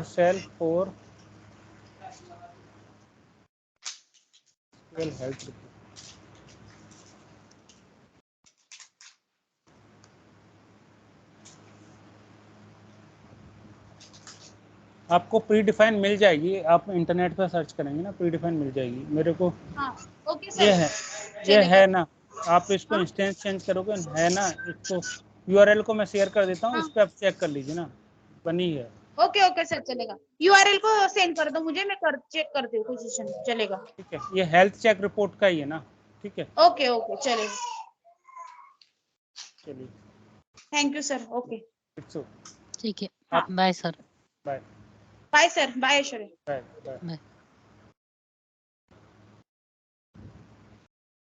सेल फॉर हेल्थ रिपोर्ट। आपको प्री डिफाइन मिल जाएगी, आप इंटरनेट पर सर्च करेंगे ना, प्री डिफाइन मिल जाएगी मेरे को। हाँ ओके ये सर है, ये चलेगा। है ना, आप इसको हाँ इंस्टेंस चेंज करोगे, है ना, इसको यूआरएल को मैं शेयर कर देता हूँ, हाँ इस पर आप चेक कर लीजिए ना, बनी है। ओके ओके सर चलेगा। यूआरएल को सेंड कर दो मुझे, मैं चेक करती हूँ पोजीशन, चलेगा। ठीक है, ये हेल्थ चेक रिपोर्ट का ही है ना, ठीक है? ओके ओके चलेगा। चलिए, thank you sir. Okay it's okay. ठीक है. हाँ bye sir. Bye bye sir, bye Aishwarya. Bye bye. Bye.